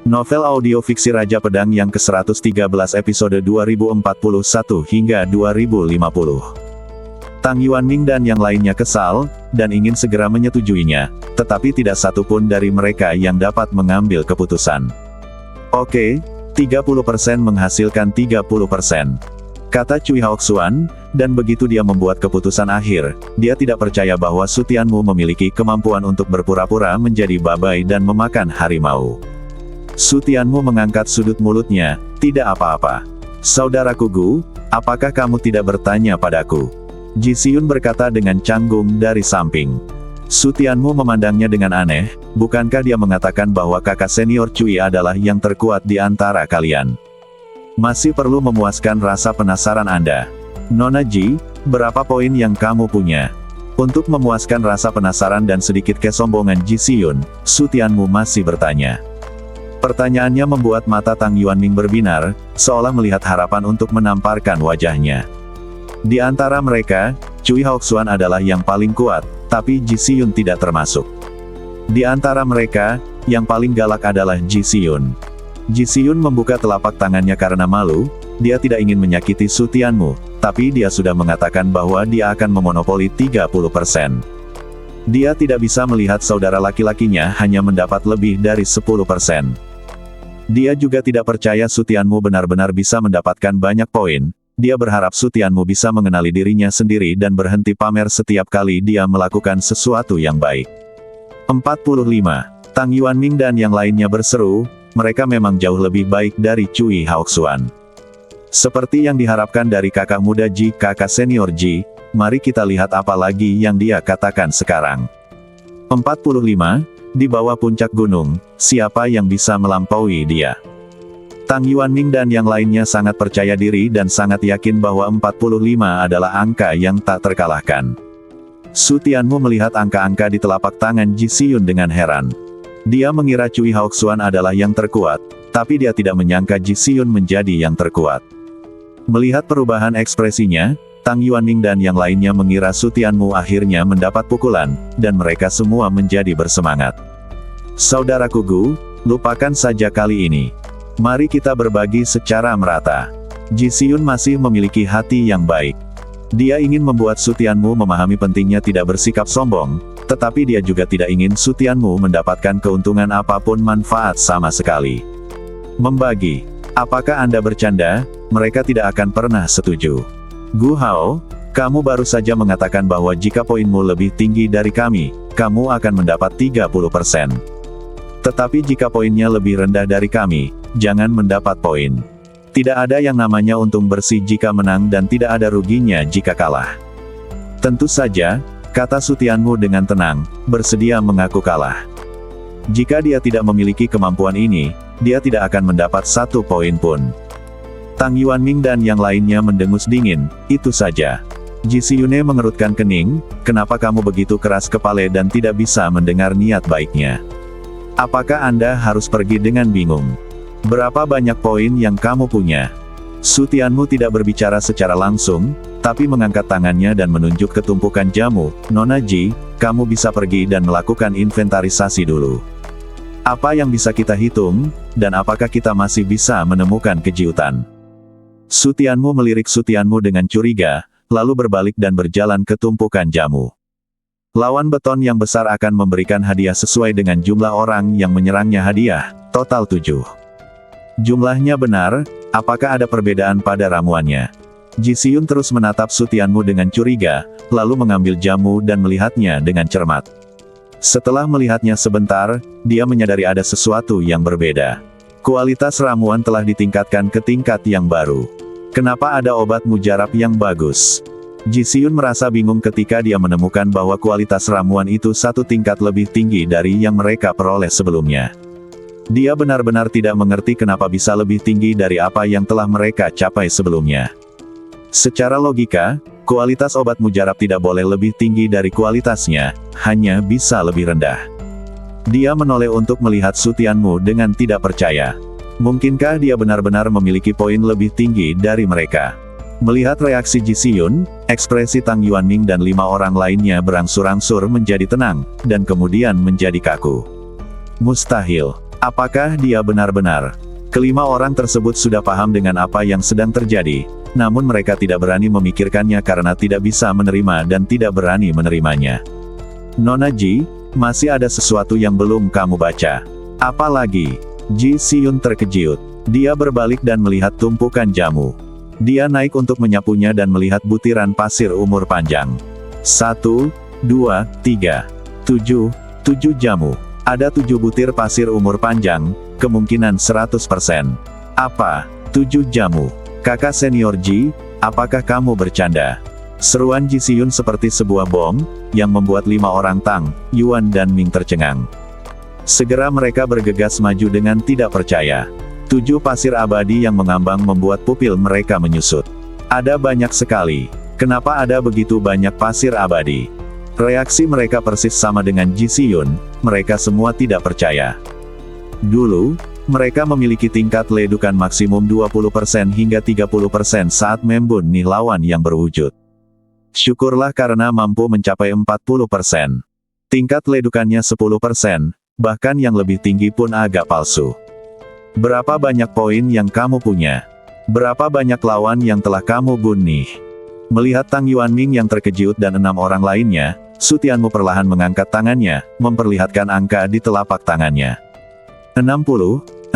Novel audio fiksi Raja Pedang yang ke-113 episode 2041 hingga 2050. Tang Yuanming dan yang lainnya kesal, dan ingin segera menyetujuinya, tetapi tidak satu pun dari mereka yang dapat mengambil keputusan. Oke, 30% menghasilkan 30%. Kata Cui Haoxuan, dan begitu dia membuat keputusan akhir, dia tidak percaya bahwa Su Tianmu memiliki kemampuan untuk berpura-pura menjadi babai dan memakan harimau. Su Tianmu mengangkat sudut mulutnya, tidak apa-apa. Saudaraku Gu, apakah kamu tidak bertanya padaku? Ji Xiyun berkata dengan canggung dari samping. Su Tianmu memandangnya dengan aneh, bukankah dia mengatakan bahwa kakak senior Cui adalah yang terkuat di antara kalian? Masih perlu memuaskan rasa penasaran Anda. Nona Ji, berapa poin yang kamu punya? Untuk memuaskan rasa penasaran dan sedikit kesombongan Ji Xiyun, Su Tianmu masih bertanya. Pertanyaannya membuat mata Tang Yuanming berbinar, seolah melihat harapan untuk menamparkan wajahnya. Di antara mereka, Cui Haoxuan adalah yang paling kuat, tapi Ji Xiyun tidak termasuk. Di antara mereka, yang paling galak adalah Ji Xiyun. Ji Xiyun membuka telapak tangannya karena malu, dia tidak ingin menyakiti Su Tianmu, tapi dia sudah mengatakan bahwa dia akan memonopoli 30%. Dia tidak bisa melihat saudara laki-lakinya hanya mendapat lebih dari 10%. Dia juga tidak percaya Su Tianmu benar-benar bisa mendapatkan banyak poin. Dia berharap Su Tianmu bisa mengenali dirinya sendiri dan berhenti pamer setiap kali dia melakukan sesuatu yang baik. 45. Tang Yuanming dan yang lainnya berseru, mereka memang jauh lebih baik dari Cui Haoxuan. Seperti yang diharapkan dari kakak muda Ji, kakak senior Ji, mari kita lihat apa lagi yang dia katakan sekarang. 45. Di bawah puncak gunung, siapa yang bisa melampaui dia? Tang Yuanming dan yang lainnya sangat percaya diri dan sangat yakin bahwa 45 adalah angka yang tak terkalahkan. Su Tianmu melihat angka-angka di telapak tangan Ji Xiyun dengan heran. Dia mengira Cui Haoxuan adalah yang terkuat, tapi dia tidak menyangka Ji Xiyun menjadi yang terkuat. Melihat perubahan ekspresinya, Tang Yuanming dan yang lainnya mengira Su Tianmu akhirnya mendapat pukulan, dan mereka semua menjadi bersemangat. Saudaraku Gu, lupakan saja kali ini. Mari kita berbagi secara merata. Ji Xiyun masih memiliki hati yang baik. Dia ingin membuat Su Tianmu memahami pentingnya tidak bersikap sombong, tetapi dia juga tidak ingin Su Tianmu mendapatkan keuntungan apapun manfaat sama sekali. Membagi. Apakah Anda bercanda? Mereka tidak akan pernah setuju. Gu Hao, kamu baru saja mengatakan bahwa jika poinmu lebih tinggi dari kami, kamu akan mendapat 30%. Tetapi jika poinnya lebih rendah dari kami, jangan mendapat poin. Tidak ada yang namanya untung bersih jika menang dan tidak ada ruginya jika kalah. Tentu saja, kata Su Tianmu dengan tenang, bersedia mengaku kalah. Jika dia tidak memiliki kemampuan ini, dia tidak akan mendapat 1 poin pun. Tang Yuanming dan yang lainnya mendengus dingin, itu saja. Ji Xiyun mengerutkan kening, kenapa kamu begitu keras kepala dan tidak bisa mendengar niat baiknya? Apakah Anda harus pergi dengan bingung? Berapa banyak poin yang kamu punya? Su Tianmu tidak berbicara secara langsung, tapi mengangkat tangannya dan menunjuk ke tumpukan jamu. Nona Ji, kamu bisa pergi dan melakukan inventarisasi dulu. Apa yang bisa kita hitung, dan apakah kita masih bisa menemukan kejutan? Su Tianmu melirik Su Tianmu dengan curiga, lalu berbalik dan berjalan ke tumpukan jamu. Lawan beton yang besar akan memberikan hadiah sesuai dengan jumlah orang yang menyerangnya hadiah, total 7. Jumlahnya benar, apakah ada perbedaan pada ramuannya? Ji Xiyun terus menatap Su Tianmu dengan curiga, lalu mengambil jamu dan melihatnya dengan cermat. Setelah melihatnya sebentar, dia menyadari ada sesuatu yang berbeda. Kualitas ramuan telah ditingkatkan ke tingkat yang baru. Kenapa ada obat mujarab yang bagus? Ji Xiyun merasa bingung ketika dia menemukan bahwa kualitas ramuan itu 1 tingkat lebih tinggi dari yang mereka peroleh sebelumnya. Dia benar-benar tidak mengerti kenapa bisa lebih tinggi dari apa yang telah mereka capai sebelumnya. Secara logika, kualitas obat mujarab tidak boleh lebih tinggi dari kualitasnya, hanya bisa lebih rendah. Dia menoleh untuk melihat Su Tianmu dengan tidak percaya. Mungkinkah dia benar-benar memiliki poin lebih tinggi dari mereka? Melihat reaksi Ji Xiyun, ekspresi Tang Yuanming dan 5 orang lainnya berangsur-angsur menjadi tenang, dan kemudian menjadi kaku. Mustahil. Apakah dia benar-benar? Kelima orang tersebut sudah paham dengan apa yang sedang terjadi, namun mereka tidak berani memikirkannya karena tidak bisa menerima dan tidak berani menerimanya. Nona Ji, masih ada sesuatu yang belum kamu baca. Apa lagi? Ji Siyun terkejut. Dia berbalik dan melihat tumpukan jamu. Dia naik untuk menyapunya dan melihat butiran pasir umur panjang. 1, 2, 3, 7 jamu. Ada 7 butir pasir umur panjang, kemungkinan 100%. Apa? 7 jamu. Kakak senior Ji, apakah kamu bercanda? Seruan Ji Siyun seperti sebuah bom, yang membuat 5 orang Tang, Yuan dan Ming tercengang. Segera mereka bergegas maju dengan tidak percaya. 7 pasir abadi yang mengambang membuat pupil mereka menyusut. Ada banyak sekali. Kenapa ada begitu banyak pasir abadi? Reaksi mereka persis sama dengan Ji Siyun, mereka semua tidak percaya. Dulu, mereka memiliki tingkat ledukan maksimum 20% hingga 30% saat membunuh lawan yang berwujud. Syukurlah karena mampu mencapai 40%. Tingkat ledukannya 10%, bahkan yang lebih tinggi pun agak palsu. Berapa banyak poin yang kamu punya? Berapa banyak lawan yang telah kamu bunuh? Melihat Tang Yuanming yang terkejut dan 6 orang lainnya, Su Tianmu perlahan mengangkat tangannya, memperlihatkan angka di telapak tangannya. 60.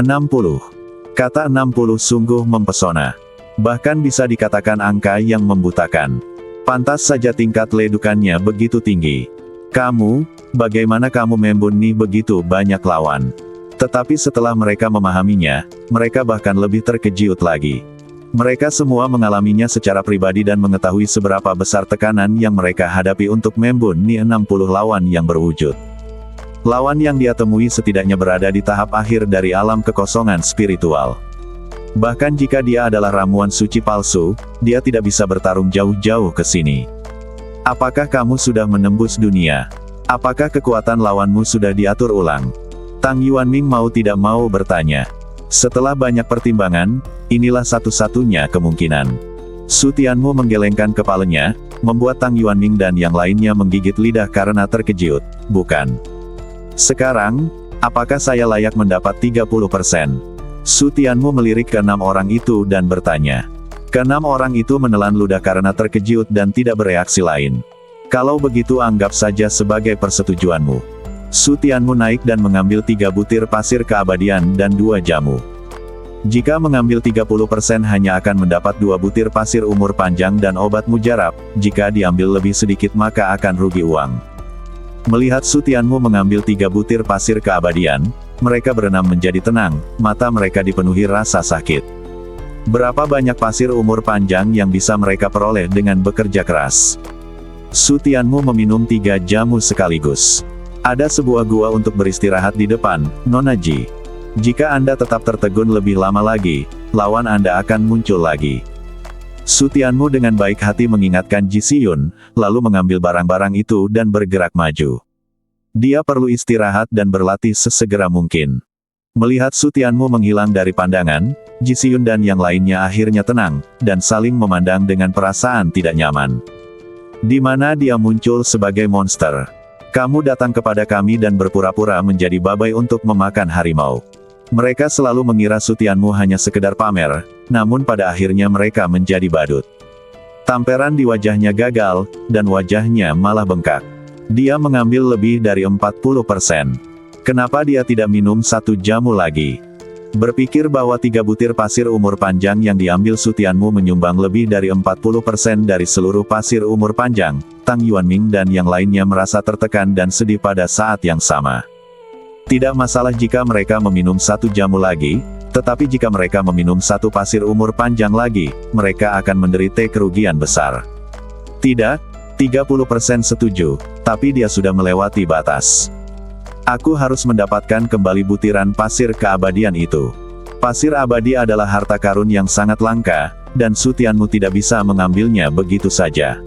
Kata 60 sungguh mempesona. Bahkan bisa dikatakan angka yang membutakan. Pantas saja tingkat ledukannya begitu tinggi. Kamu, bagaimana kamu membunuh begitu banyak lawan? Tetapi setelah mereka memahaminya, mereka bahkan lebih terkejut lagi. Mereka semua mengalaminya secara pribadi dan mengetahui seberapa besar tekanan yang mereka hadapi untuk membunuh 60 lawan yang berwujud. Lawan yang dia temui setidaknya berada di tahap akhir dari alam kekosongan spiritual. Bahkan jika dia adalah ramuan suci palsu, dia tidak bisa bertarung jauh-jauh ke sini. Apakah kamu sudah menembus dunia? Apakah kekuatan lawanmu sudah diatur ulang? Tang Yuanming mau tidak mau bertanya. Setelah banyak pertimbangan, inilah satu-satunya kemungkinan. Su Tianmu menggelengkan kepalanya, membuat Tang Yuanming dan yang lainnya menggigit lidah karena terkejut. Bukan. Sekarang, apakah saya layak mendapat 30%? Su Tianmu melirik ke 6 orang itu dan bertanya. Ke-6 orang itu menelan ludah karena terkejut dan tidak bereaksi lain. Kalau begitu anggap saja sebagai persetujuanmu. Su Tianmu naik dan mengambil 3 butir pasir keabadian dan 2 jamu. Jika mengambil 30% hanya akan mendapat 2 butir pasir umur panjang dan obat mujarab, jika diambil lebih sedikit maka akan rugi uang. Melihat Su Tianmu mengambil 3 butir pasir keabadian, mereka berenam menjadi tenang, mata mereka dipenuhi rasa sakit. Berapa banyak pasir umur panjang yang bisa mereka peroleh dengan bekerja keras? Su Tianmu meminum 3 jamu sekaligus. Ada sebuah gua untuk beristirahat di depan, Nona Ji. Jika Anda tetap tertegun lebih lama lagi, lawan Anda akan muncul lagi. Su Tianmu dengan baik hati mengingatkan Ji Siyun, lalu mengambil barang-barang itu dan bergerak maju. Dia perlu istirahat dan berlatih sesegera mungkin. Melihat Su Tianmu menghilang dari pandangan, Ji Siyun dan yang lainnya akhirnya tenang, dan saling memandang dengan perasaan tidak nyaman. Di mana dia muncul sebagai monster? Kamu datang kepada kami dan berpura-pura menjadi babai untuk memakan harimau. Mereka selalu mengira Su Tianmu hanya sekedar pamer, namun pada akhirnya mereka menjadi badut. Tamperan di wajahnya gagal, dan wajahnya malah bengkak. Dia mengambil lebih dari 40%. Kenapa dia tidak minum 1 jamu lagi? Berpikir bahwa 3 butir pasir umur panjang yang diambil Su Tianmu menyumbang lebih dari 40% dari seluruh pasir umur panjang, Tang Yuanming dan yang lainnya merasa tertekan dan sedih pada saat yang sama. Tidak masalah jika mereka meminum 1 jamu lagi, tetapi jika mereka meminum 1 pasir umur panjang lagi, mereka akan menderita kerugian besar. Tidak, 30% setuju, tapi dia sudah melewati batas. Aku harus mendapatkan kembali butiran pasir keabadian itu. Pasir abadi adalah harta karun yang sangat langka, dan Su Tianmu tidak bisa mengambilnya begitu saja.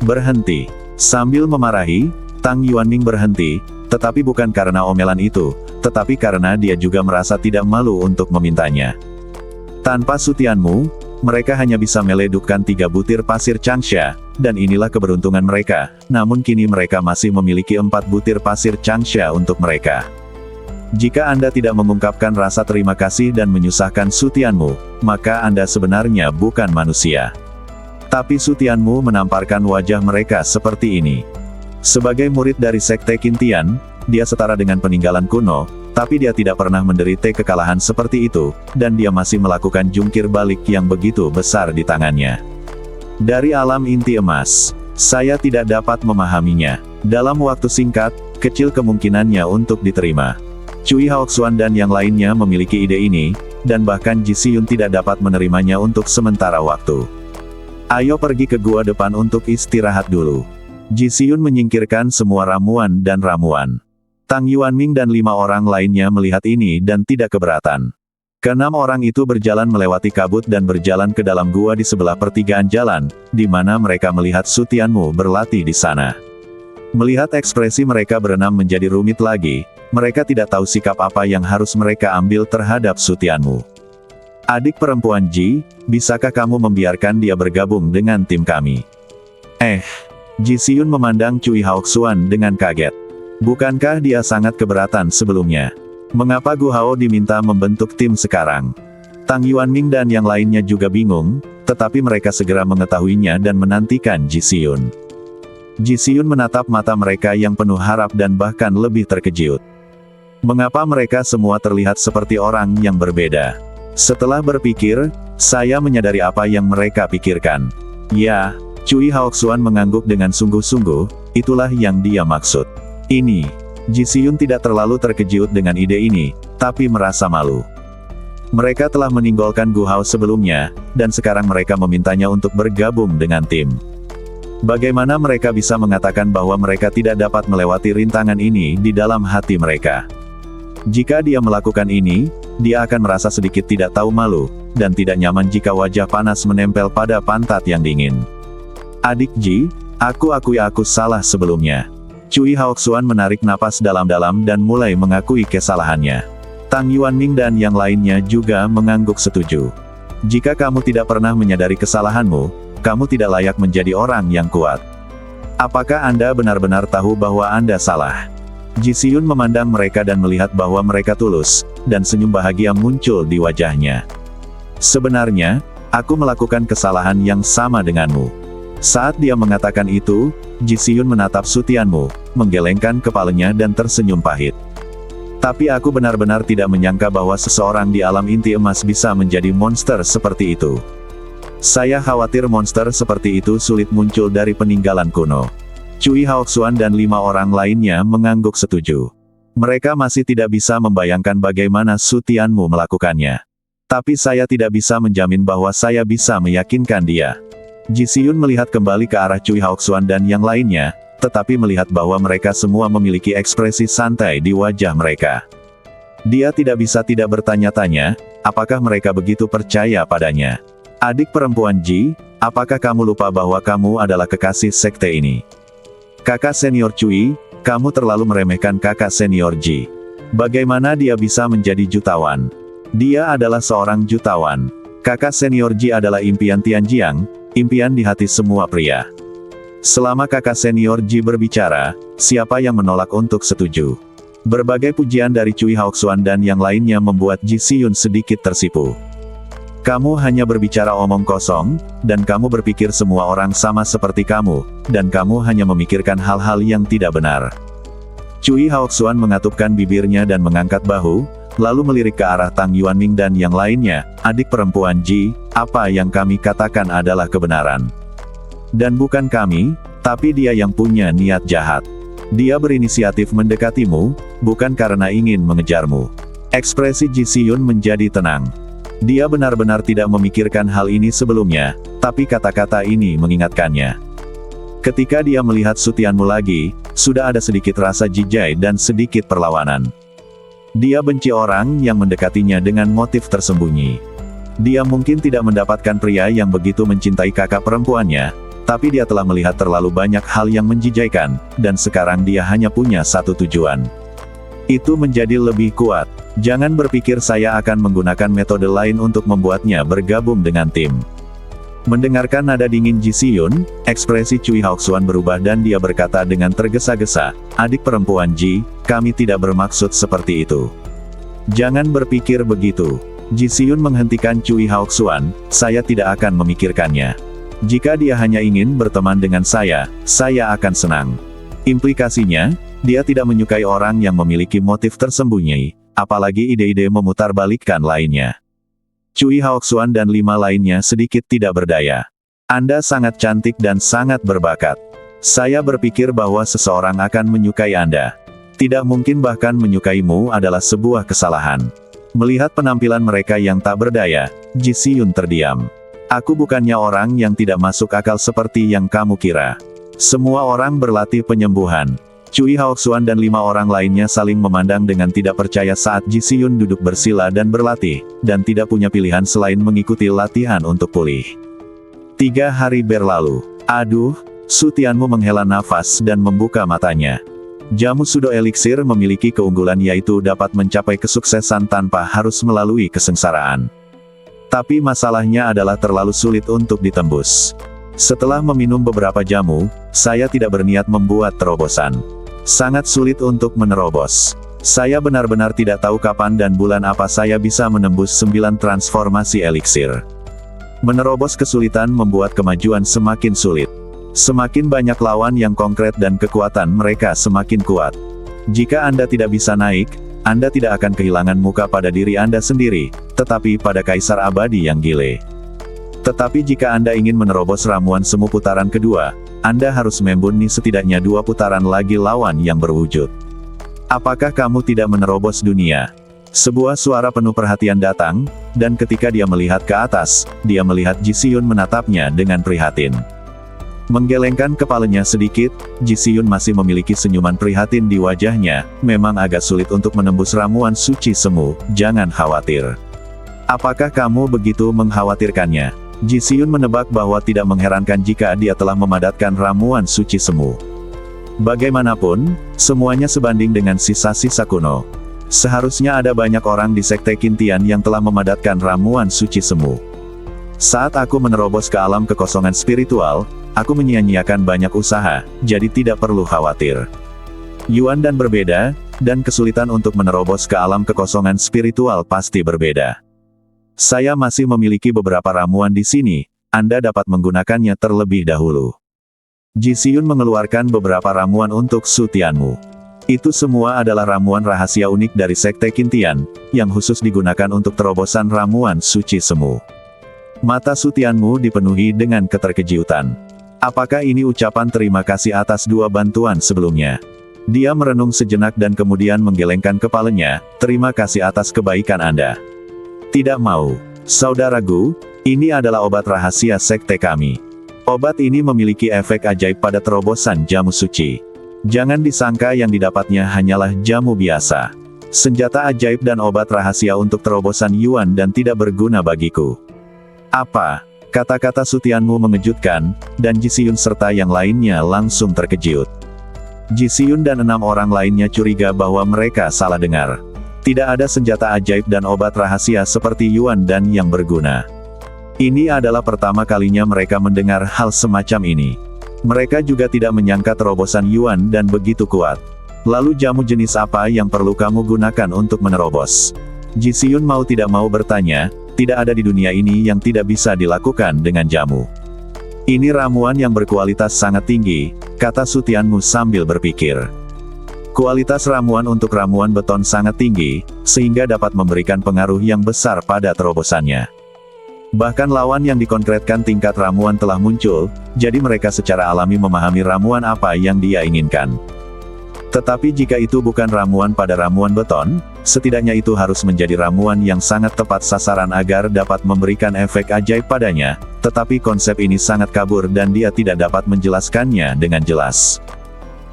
Berhenti. Sambil memarahi, Tang Yuanming berhenti, tetapi bukan karena omelan itu, tetapi karena dia juga merasa tidak malu untuk memintanya. Tanpa Su Tianmu, mereka hanya bisa meledukkan 3 butir pasir Changsha, dan inilah keberuntungan mereka, namun kini mereka masih memiliki 4 butir pasir Changsha untuk mereka. Jika Anda tidak mengungkapkan rasa terima kasih dan menyusahkan Su Tianmu, maka Anda sebenarnya bukan manusia. Tapi Su Tianmu menamparkan wajah mereka seperti ini. Sebagai murid dari Sekte Qintian, dia setara dengan peninggalan kuno, tapi dia tidak pernah menderita kekalahan seperti itu, dan dia masih melakukan jungkir balik yang begitu besar di tangannya. Dari alam inti emas, saya tidak dapat memahaminya. Dalam waktu singkat, kecil kemungkinannya untuk diterima. Cui Haoxuan dan yang lainnya memiliki ide ini, dan bahkan Ji Xiyun tidak dapat menerimanya untuk sementara waktu. Ayo pergi ke gua depan untuk istirahat dulu. Ji Xiyun menyingkirkan semua ramuan dan ramuan. Tang Yuanming dan 5 orang lainnya melihat ini dan tidak keberatan. Keenam orang itu berjalan melewati kabut dan berjalan ke dalam gua di sebelah pertigaan jalan, di mana mereka melihat Su Tianmu berlatih di sana. Melihat ekspresi mereka berenam menjadi rumit lagi, mereka tidak tahu sikap apa yang harus mereka ambil terhadap Su Tianmu. Adik perempuan Ji, bisakah kamu membiarkan dia bergabung dengan tim kami? Ji Xiyun memandang Cui Haoxuan dengan kaget. Bukankah dia sangat keberatan sebelumnya? Mengapa Gu Hao diminta membentuk tim sekarang? Tang Yuanming dan yang lainnya juga bingung, tetapi mereka segera mengetahuinya dan menantikan Ji Xiyun. Ji Xiyun menatap mata mereka yang penuh harap dan bahkan lebih terkejut. Mengapa mereka semua terlihat seperti orang yang berbeda? Setelah berpikir, saya menyadari apa yang mereka pikirkan. Ya, Cui Haoxuan mengangguk dengan sungguh-sungguh, itulah yang dia maksud. Ini, Ji Xiyun tidak terlalu terkejut dengan ide ini, tapi merasa malu. Mereka telah meninggalkan Gu Hao sebelumnya, dan sekarang mereka memintanya untuk bergabung dengan tim. Bagaimana mereka bisa mengatakan bahwa mereka tidak dapat melewati rintangan ini di dalam hati mereka? Jika dia melakukan ini, dia akan merasa sedikit tidak tahu malu, dan tidak nyaman jika wajah panas menempel pada pantat yang dingin. Adik Ji, aku akui aku salah sebelumnya. Cui Haoxuan menarik napas dalam-dalam dan mulai mengakui kesalahannya. Tang Yuanming dan yang lainnya juga mengangguk setuju. Jika kamu tidak pernah menyadari kesalahanmu, kamu tidak layak menjadi orang yang kuat. Apakah Anda benar-benar tahu bahwa Anda salah? Ji Xiyun memandang mereka dan melihat bahwa mereka tulus, dan senyum bahagia muncul di wajahnya. Sebenarnya, aku melakukan kesalahan yang sama denganmu. Saat dia mengatakan itu, Ji Xiyun menatap Su Tianmu, menggelengkan kepalanya dan tersenyum pahit. Tapi aku benar-benar tidak menyangka bahwa seseorang di alam inti emas bisa menjadi monster seperti itu. Saya khawatir monster seperti itu sulit muncul dari peninggalan kuno. Cui Haoxuan dan 5 orang lainnya mengangguk setuju. Mereka masih tidak bisa membayangkan bagaimana Su Tianmu melakukannya. Tapi saya tidak bisa menjamin bahwa saya bisa meyakinkan dia. Ji Xiyun melihat kembali ke arah Cui Haoxuan dan yang lainnya, tetapi melihat bahwa mereka semua memiliki ekspresi santai di wajah mereka. Dia tidak bisa tidak bertanya-tanya, apakah mereka begitu percaya padanya. Adik perempuan Ji, apakah kamu lupa bahwa kamu adalah kekasih sekte ini? Kakak senior Cui, kamu terlalu meremehkan kakak senior Ji. Bagaimana dia bisa menjadi jutawan? Dia adalah seorang jutawan. Kakak senior Ji adalah impian Tianjiang, impian di hati semua pria. Selama kakak senior Ji berbicara, siapa yang menolak untuk setuju? Berbagai pujian dari Cui Haoxuan dan yang lainnya membuat Ji Xiyun sedikit tersipu. Kamu hanya berbicara omong kosong, dan kamu berpikir semua orang sama seperti kamu, dan kamu hanya memikirkan hal-hal yang tidak benar. Cui Haoxuan mengatupkan bibirnya dan mengangkat bahu, lalu melirik ke arah Tang Yuanming dan yang lainnya, adik perempuan Ji, apa yang kami katakan adalah kebenaran. Dan bukan kami, tapi dia yang punya niat jahat. Dia berinisiatif mendekatimu, bukan karena ingin mengejarmu. Ekspresi Ji Xiyun menjadi tenang. Dia benar-benar tidak memikirkan hal ini sebelumnya, tapi kata-kata ini mengingatkannya. Ketika dia melihat Su Tianmu lagi, sudah ada sedikit rasa jijai dan sedikit perlawanan. Dia benci orang yang mendekatinya dengan motif tersembunyi. Dia mungkin tidak mendapatkan pria yang begitu mencintai kakak perempuannya, tapi dia telah melihat terlalu banyak hal yang menjijaikan, dan sekarang dia hanya punya satu tujuan. Itu menjadi lebih kuat. Jangan berpikir saya akan menggunakan metode lain untuk membuatnya bergabung dengan tim. Mendengarkan nada dingin Ji Si-yun, ekspresi Cui Haoxuan berubah dan dia berkata dengan tergesa-gesa, "Adik perempuan Ji, kami tidak bermaksud seperti itu. Jangan berpikir begitu." Ji Si-yun menghentikan Cui Haoxuan, "Saya tidak akan memikirkannya. Jika dia hanya ingin berteman dengan saya akan senang." Implikasinya, dia tidak menyukai orang yang memiliki motif tersembunyi, apalagi ide-ide memutarbalikkan lainnya. Cui Haoxuan dan 5 lainnya sedikit tidak berdaya. "Anda sangat cantik dan sangat berbakat. Saya berpikir bahwa seseorang akan menyukai Anda. Tidak mungkin bahkan menyukaimu adalah sebuah kesalahan." Melihat penampilan mereka yang tak berdaya, Ji Si-yun terdiam. "Aku bukannya orang yang tidak masuk akal seperti yang kamu kira. Semua orang berlatih penyembuhan." Cui Haoxuan dan 5 orang lainnya saling memandang dengan tidak percaya saat Ji Si-yun duduk bersila dan berlatih, dan tidak punya pilihan selain mengikuti latihan untuk pulih. 3 hari berlalu. "Aduh," Su Tianmu menghela nafas dan membuka matanya. Jamu Sudo Elixir memiliki keunggulan yaitu dapat mencapai kesuksesan tanpa harus melalui kesengsaraan. Tapi masalahnya adalah terlalu sulit untuk ditembus. "Setelah meminum beberapa jamu, saya tidak berniat membuat terobosan. Sangat sulit untuk menerobos. Saya benar-benar tidak tahu kapan dan bulan apa saya bisa menembus 9 transformasi eliksir. Menerobos kesulitan membuat kemajuan semakin sulit. Semakin banyak lawan yang konkret dan kekuatan mereka semakin kuat. Jika Anda tidak bisa naik, Anda tidak akan kehilangan muka pada diri Anda sendiri, tetapi pada Kaisar Abadi yang gile. Tetapi jika Anda ingin menerobos ramuan semu putaran kedua, Anda harus membuni setidaknya 2 putaran lagi lawan yang berwujud. Apakah kamu tidak menerobos dunia?" Sebuah suara penuh perhatian datang, dan ketika dia melihat ke atas, dia melihat Ji Si-yun menatapnya dengan prihatin. Menggelengkan kepalanya sedikit, Ji Si-yun masih memiliki senyuman prihatin di wajahnya. "Memang agak sulit untuk menembus ramuan suci semu, jangan khawatir." "Apakah kamu begitu mengkhawatirkannya?" Ji Si-yun menebak bahwa tidak mengherankan jika dia telah memadatkan ramuan suci semu. Bagaimanapun, semuanya sebanding dengan sisa-sisa kuno. Seharusnya ada banyak orang di Sekte Qintian yang telah memadatkan ramuan suci semu. Saat aku menerobos ke alam kekosongan spiritual, aku menyia-nyiakan banyak usaha, jadi tidak perlu khawatir. Yuan dan berbeda, dan kesulitan untuk menerobos ke alam kekosongan spiritual pasti berbeda. Saya masih memiliki beberapa ramuan di sini, Anda dapat menggunakannya terlebih dahulu." Ji Si-yun mengeluarkan beberapa ramuan untuk Su Tianmu. Itu semua adalah ramuan rahasia unik dari Sekte Qintian, yang khusus digunakan untuk terobosan ramuan suci semu. Mata Su Tianmu dipenuhi dengan keterkejutan. Apakah ini ucapan terima kasih atas 2 bantuan sebelumnya? Dia merenung sejenak dan kemudian menggelengkan kepalanya, "Terima kasih atas kebaikan Anda." "Tidak mau. Saudaraku, ini adalah obat rahasia sekte kami. Obat ini memiliki efek ajaib pada terobosan jamu suci. Jangan disangka yang didapatnya hanyalah jamu biasa. Senjata ajaib dan obat rahasia untuk terobosan Yuan dan tidak berguna bagiku." "Apa?" Kata-kata Su Tianmu mengejutkan, dan Ji Si-yun serta yang lainnya langsung terkejut. Ji Si-yun dan 6 orang lainnya curiga bahwa mereka salah dengar. Tidak ada senjata ajaib dan obat rahasia seperti Yuan dan yang berguna. Ini adalah pertama kalinya mereka mendengar hal semacam ini. Mereka juga tidak menyangka terobosan Yuan dan begitu kuat. "Lalu jamu jenis apa yang perlu kamu gunakan untuk menerobos?" Ji Si-yun mau tidak mau bertanya, tidak ada di dunia ini yang tidak bisa dilakukan dengan jamu. "Ini ramuan yang berkualitas sangat tinggi," kata Su Tianmu sambil berpikir. Kualitas ramuan untuk ramuan beton sangat tinggi, sehingga dapat memberikan pengaruh yang besar pada terobosannya. Bahkan lawan yang dikonkretkan tingkat ramuan telah muncul, jadi mereka secara alami memahami ramuan apa yang dia inginkan. Tetapi jika itu bukan ramuan pada ramuan beton, setidaknya itu harus menjadi ramuan yang sangat tepat sasaran agar dapat memberikan efek ajaib padanya, tetapi konsep ini sangat kabur dan dia tidak dapat menjelaskannya dengan jelas.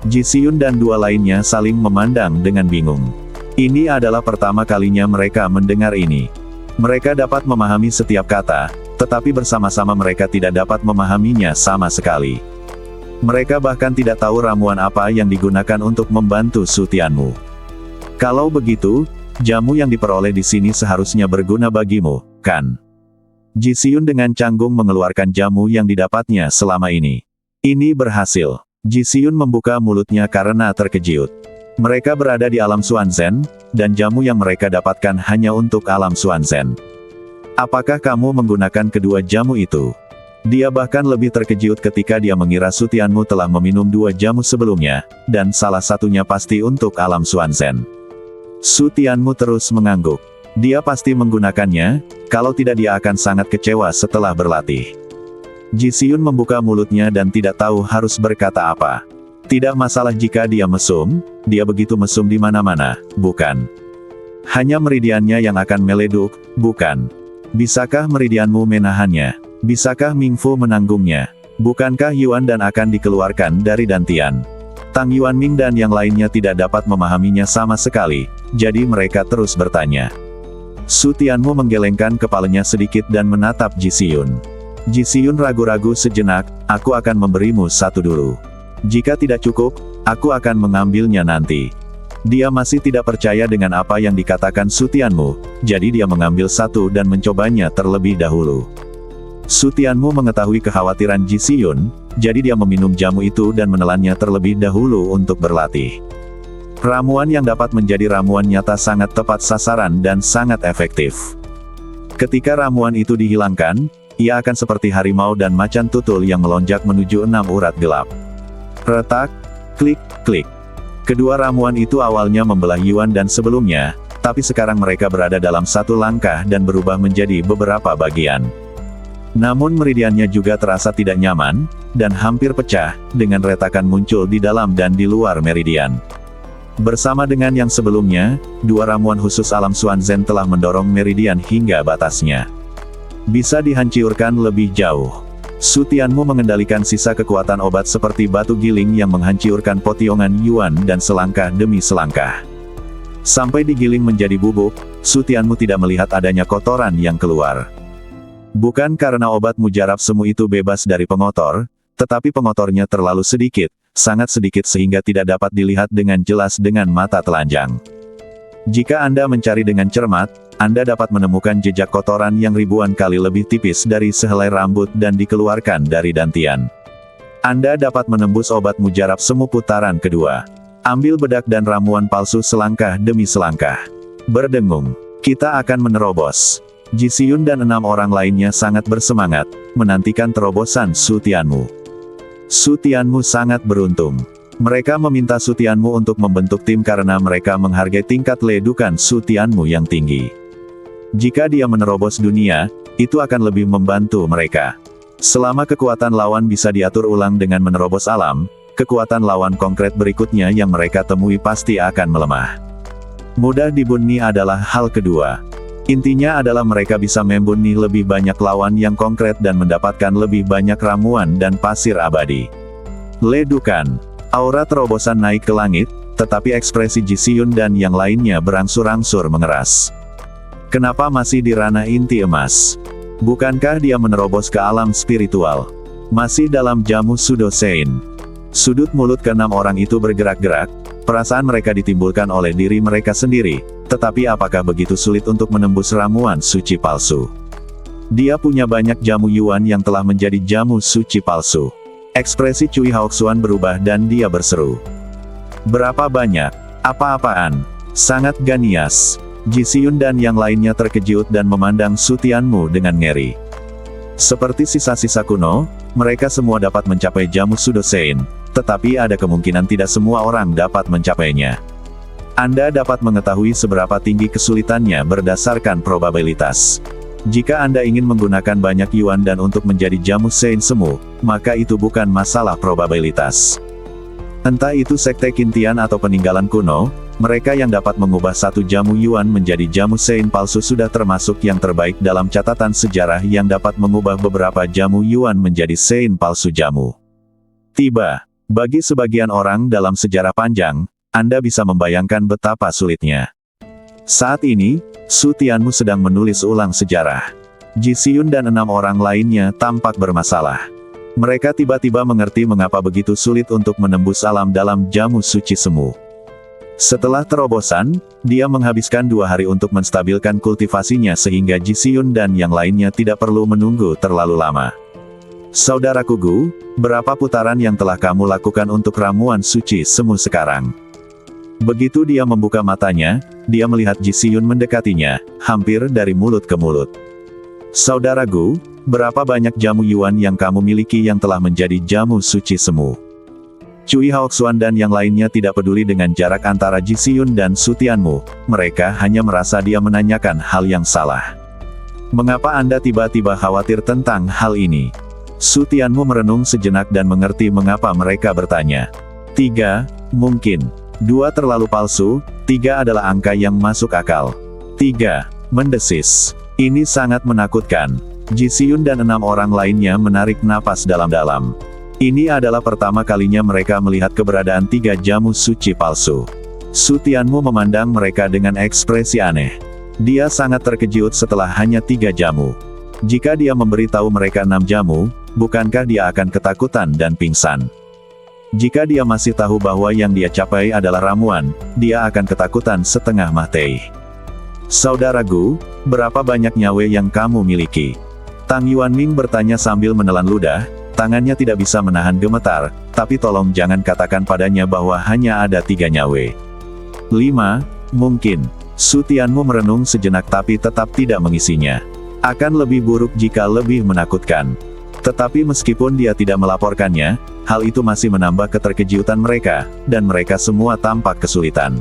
Ji Si-yun dan 2 lainnya saling memandang dengan bingung. Ini adalah pertama kalinya mereka mendengar ini. Mereka dapat memahami setiap kata, tetapi bersama-sama mereka tidak dapat memahaminya sama sekali. Mereka bahkan tidak tahu ramuan apa yang digunakan untuk membantu Su Tianmu. "Kalau begitu, jamu yang diperoleh di sini seharusnya berguna bagimu, kan?" Ji Xiyun dengan canggung mengeluarkan jamu yang didapatnya selama ini. Ini berhasil. Ji Xiyun membuka mulutnya karena terkejut. Mereka berada di alam Xuanzhen, dan jamu yang mereka dapatkan hanya untuk alam Xuanzhen. Apakah kamu menggunakan kedua jamu itu? Dia bahkan lebih terkejut ketika dia mengira Su Tianmu telah meminum 2 jamu sebelumnya, dan salah satunya pasti untuk alam Xuanzhen. Su Tianmu terus mengangguk. Dia pasti menggunakannya, kalau tidak dia akan sangat kecewa setelah berlatih. Ji Xiyun membuka mulutnya dan tidak tahu harus berkata apa. Tidak masalah jika dia mesum, dia begitu mesum di mana-mana, bukan? Hanya meridiannya yang akan meleduk, bukan? Bisakah meridianmu menahannya? Bisakah Mingfu menanggungnya? Bukankah Yuan Dan akan dikeluarkan dari Dantian? Tang Yuanming dan yang lainnya tidak dapat memahaminya sama sekali, jadi mereka terus bertanya. Su Tianmu menggelengkan kepalanya sedikit dan menatap Ji Xiyun. Ji Xiyun ragu-ragu sejenak, aku akan memberimu satu dulu. Jika tidak cukup, aku akan mengambilnya nanti. Dia masih tidak percaya dengan apa yang dikatakan Su Tianmu, jadi dia mengambil satu dan mencobanya terlebih dahulu. Su Tianmu mengetahui kekhawatiran Ji Xiyun, jadi dia meminum jamu itu dan menelannya terlebih dahulu untuk berlatih. Ramuan yang dapat menjadi ramuan nyata sangat tepat sasaran dan sangat efektif. Ketika ramuan itu dihilangkan, ia akan seperti harimau dan macan tutul yang melonjak menuju 6 urat gelap. Retak, klik, klik. Kedua ramuan itu awalnya membelah Yuan Dan sebelumnya, tapi sekarang mereka berada dalam satu langkah dan berubah menjadi beberapa bagian. Namun meridiannya juga terasa tidak nyaman, dan hampir pecah, dengan retakan muncul di dalam dan di luar meridian. Bersama dengan yang sebelumnya, 2 ramuan khusus alam Xuanzhen telah mendorong meridian hingga batasnya. Bisa dihancurkan lebih jauh. Su Tianmu mengendalikan sisa kekuatan obat seperti batu giling yang menghancurkan potiongan Yuan Dan selangkah demi selangkah. Sampai digiling menjadi bubuk, Su Tianmu tidak melihat adanya kotoran yang keluar. Bukan karena obat mujarab semu itu bebas dari pengotor, tetapi pengotornya terlalu sedikit, sangat sedikit sehingga tidak dapat dilihat dengan jelas dengan mata telanjang. Jika Anda mencari dengan cermat, Anda dapat menemukan jejak kotoran yang ribuan kali lebih tipis dari sehelai rambut dan dikeluarkan dari dantian. Anda dapat menembus obat mujarab semu putaran kedua. Ambil bedak dan ramuan palsu selangkah demi selangkah. Berdengung, kita akan menerobos. Ji Xiyun dan 6 orang lainnya sangat bersemangat, menantikan terobosan Su Tianmu. Su Tianmu sangat beruntung. Mereka meminta Su Tianmu untuk membentuk tim karena mereka menghargai tingkat ledukan Su Tianmu yang tinggi. Jika dia menerobos dunia, itu akan lebih membantu mereka. Selama kekuatan lawan bisa diatur ulang dengan menerobos alam, kekuatan lawan konkret berikutnya yang mereka temui pasti akan melemah. Mudah dibunuh adalah hal kedua. Intinya adalah mereka bisa membunuh lebih banyak lawan yang konkret dan mendapatkan lebih banyak ramuan dan pasir abadi. Ledukan. Aura terobosan naik ke langit, tetapi ekspresi Ji Xiyun dan yang lainnya berangsur-angsur mengeras. Kenapa masih di ranah inti emas? Bukankah dia menerobos ke alam spiritual? Masih dalam jamu Sudo Sein. Sudut mulut ke-6 orang itu bergerak-gerak, perasaan mereka ditimbulkan oleh diri mereka sendiri. Tetapi apakah begitu sulit untuk menembus ramuan suci palsu? Dia punya banyak jamu Yuan yang telah menjadi jamu suci palsu. Ekspresi Cui Haoxuan berubah dan dia berseru. Berapa banyak? Apa-apaan? Sangat ganias. Ji Xiyun dan yang lainnya terkejut dan memandang Su Tianmu dengan ngeri. Seperti sisa-sisa kuno, mereka semua dapat mencapai jamu Sudo Sein, tetapi ada kemungkinan tidak semua orang dapat mencapainya. Anda dapat mengetahui seberapa tinggi kesulitannya berdasarkan probabilitas. Jika Anda ingin menggunakan banyak Yuan Dan untuk menjadi jamu Sein semu, maka itu bukan masalah probabilitas. Entah itu sekte Qintian atau peninggalan kuno, mereka yang dapat mengubah satu jamu Yuan menjadi jamu Sein palsu sudah termasuk yang terbaik dalam catatan sejarah yang dapat mengubah beberapa jamu Yuan menjadi Sein palsu jamu. Tiba, bagi sebagian orang dalam sejarah panjang, Anda bisa membayangkan betapa sulitnya. Saat ini, Su Tianmu sedang menulis ulang sejarah. Ji Xiyun dan 6 orang lainnya tampak bermasalah. Mereka tiba-tiba mengerti mengapa begitu sulit untuk menembus alam dalam jamu suci semu. Setelah terobosan, dia menghabiskan 2 hari untuk menstabilkan kultivasinya sehingga Ji Xiyun dan yang lainnya tidak perlu menunggu terlalu lama. Saudaraku Gu, berapa putaran yang telah kamu lakukan untuk ramuan suci semu sekarang? Begitu dia membuka matanya, dia melihat Ji Xiyun mendekatinya, hampir dari mulut ke mulut. Saudara Gu, berapa banyak jamu Yuan yang kamu miliki yang telah menjadi jamu suci semu? Cui Haoxuan dan yang lainnya tidak peduli dengan jarak antara Ji Xiyun dan Su Tianmu, mereka hanya merasa dia menanyakan hal yang salah. Mengapa Anda tiba-tiba khawatir tentang hal ini? Su Tianmu merenung sejenak dan mengerti mengapa mereka bertanya. 3, mungkin. 2 terlalu palsu, 3 adalah angka yang masuk akal. 3, mendesis. Ini sangat menakutkan. Ji Xiyun dan 6 orang lainnya menarik napas dalam-dalam. Ini adalah pertama kalinya mereka melihat keberadaan 3 jamu suci palsu. Su Tianmu memandang mereka dengan ekspresi aneh. Dia sangat terkejut setelah hanya 3 jamu. Jika dia memberitahu mereka 6 jamu, bukankah dia akan ketakutan dan pingsan? Jika dia masih tahu bahwa yang dia capai adalah ramuan, dia akan ketakutan setengah mati. Saudara Gu, berapa banyak nyawa yang kamu miliki? Tang Yuanming bertanya sambil menelan ludah. Tangannya tidak bisa menahan gemetar, tapi tolong jangan katakan padanya bahwa hanya ada 3 nyawa. 5, mungkin. Su Tianmu merenung sejenak tapi tetap tidak mengisinya. Akan lebih buruk jika lebih menakutkan. Tetapi meskipun dia tidak melaporkannya, hal itu masih menambah keterkejutan mereka, dan mereka semua tampak kesulitan.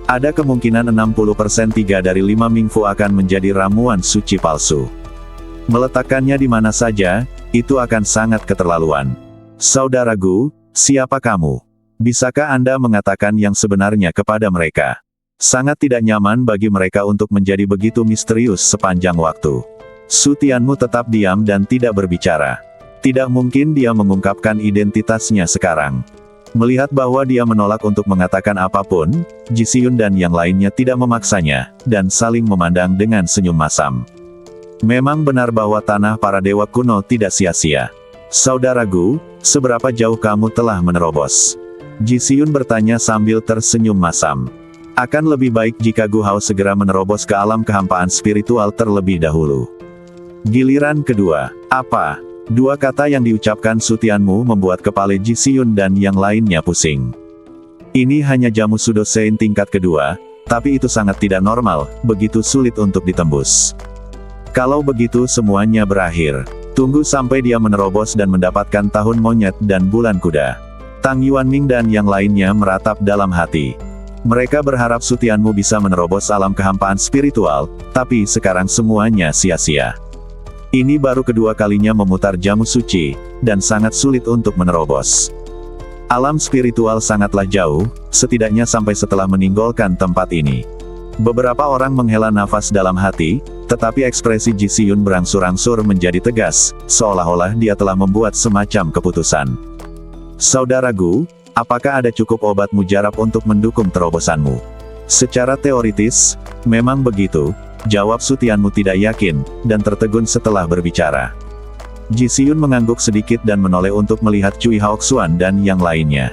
Ada kemungkinan 60% 3 dari 5 Mingfu akan menjadi ramuan suci palsu. Meletakkannya di mana saja, itu akan sangat keterlaluan. Saudara Gu, siapa kamu? Bisakah Anda mengatakan yang sebenarnya kepada mereka? Sangat tidak nyaman bagi mereka untuk menjadi begitu misterius sepanjang waktu. Su Tianmu tetap diam dan tidak berbicara. Tidak mungkin dia mengungkapkan identitasnya sekarang. Melihat bahwa dia menolak untuk mengatakan apapun, Ji Xiyun dan yang lainnya tidak memaksanya, dan saling memandang dengan senyum masam. Memang benar bahwa tanah para dewa kuno tidak sia-sia. Saudara Gu, seberapa jauh kamu telah menerobos? Ji Xiyun bertanya sambil tersenyum masam. Akan lebih baik jika Gu Hao segera menerobos ke alam kehampaan spiritual terlebih dahulu. Giliran kedua, apa? 2 kata yang diucapkan Su Tianmu membuat kepala Ji Xiyun dan yang lainnya pusing. Ini hanya jamu Sudosein tingkat kedua, tapi itu sangat tidak normal, begitu sulit untuk ditembus. Kalau begitu semuanya berakhir. Tunggu sampai dia menerobos dan mendapatkan tahun monyet dan bulan kuda. Tang Yuanming dan yang lainnya meratap dalam hati. Mereka berharap Su Tianmu bisa menerobos alam kehampaan spiritual, tapi sekarang semuanya sia-sia. Ini baru kedua kalinya memutar jamu suci, dan sangat sulit untuk menerobos. Alam spiritual sangatlah jauh, setidaknya sampai setelah meninggalkan tempat ini. Beberapa orang menghela nafas dalam hati, tetapi ekspresi Ji Xiyun berangsur-angsur menjadi tegas, seolah-olah dia telah membuat semacam keputusan. Saudara Gu, apakah ada cukup obat mujarab untuk mendukung terobosanmu? Secara teoritis, memang begitu, jawab Su Tianmu tidak yakin, dan tertegun setelah berbicara. Ji Xiyun mengangguk sedikit dan menoleh untuk melihat Cui Haoxuan dan yang lainnya.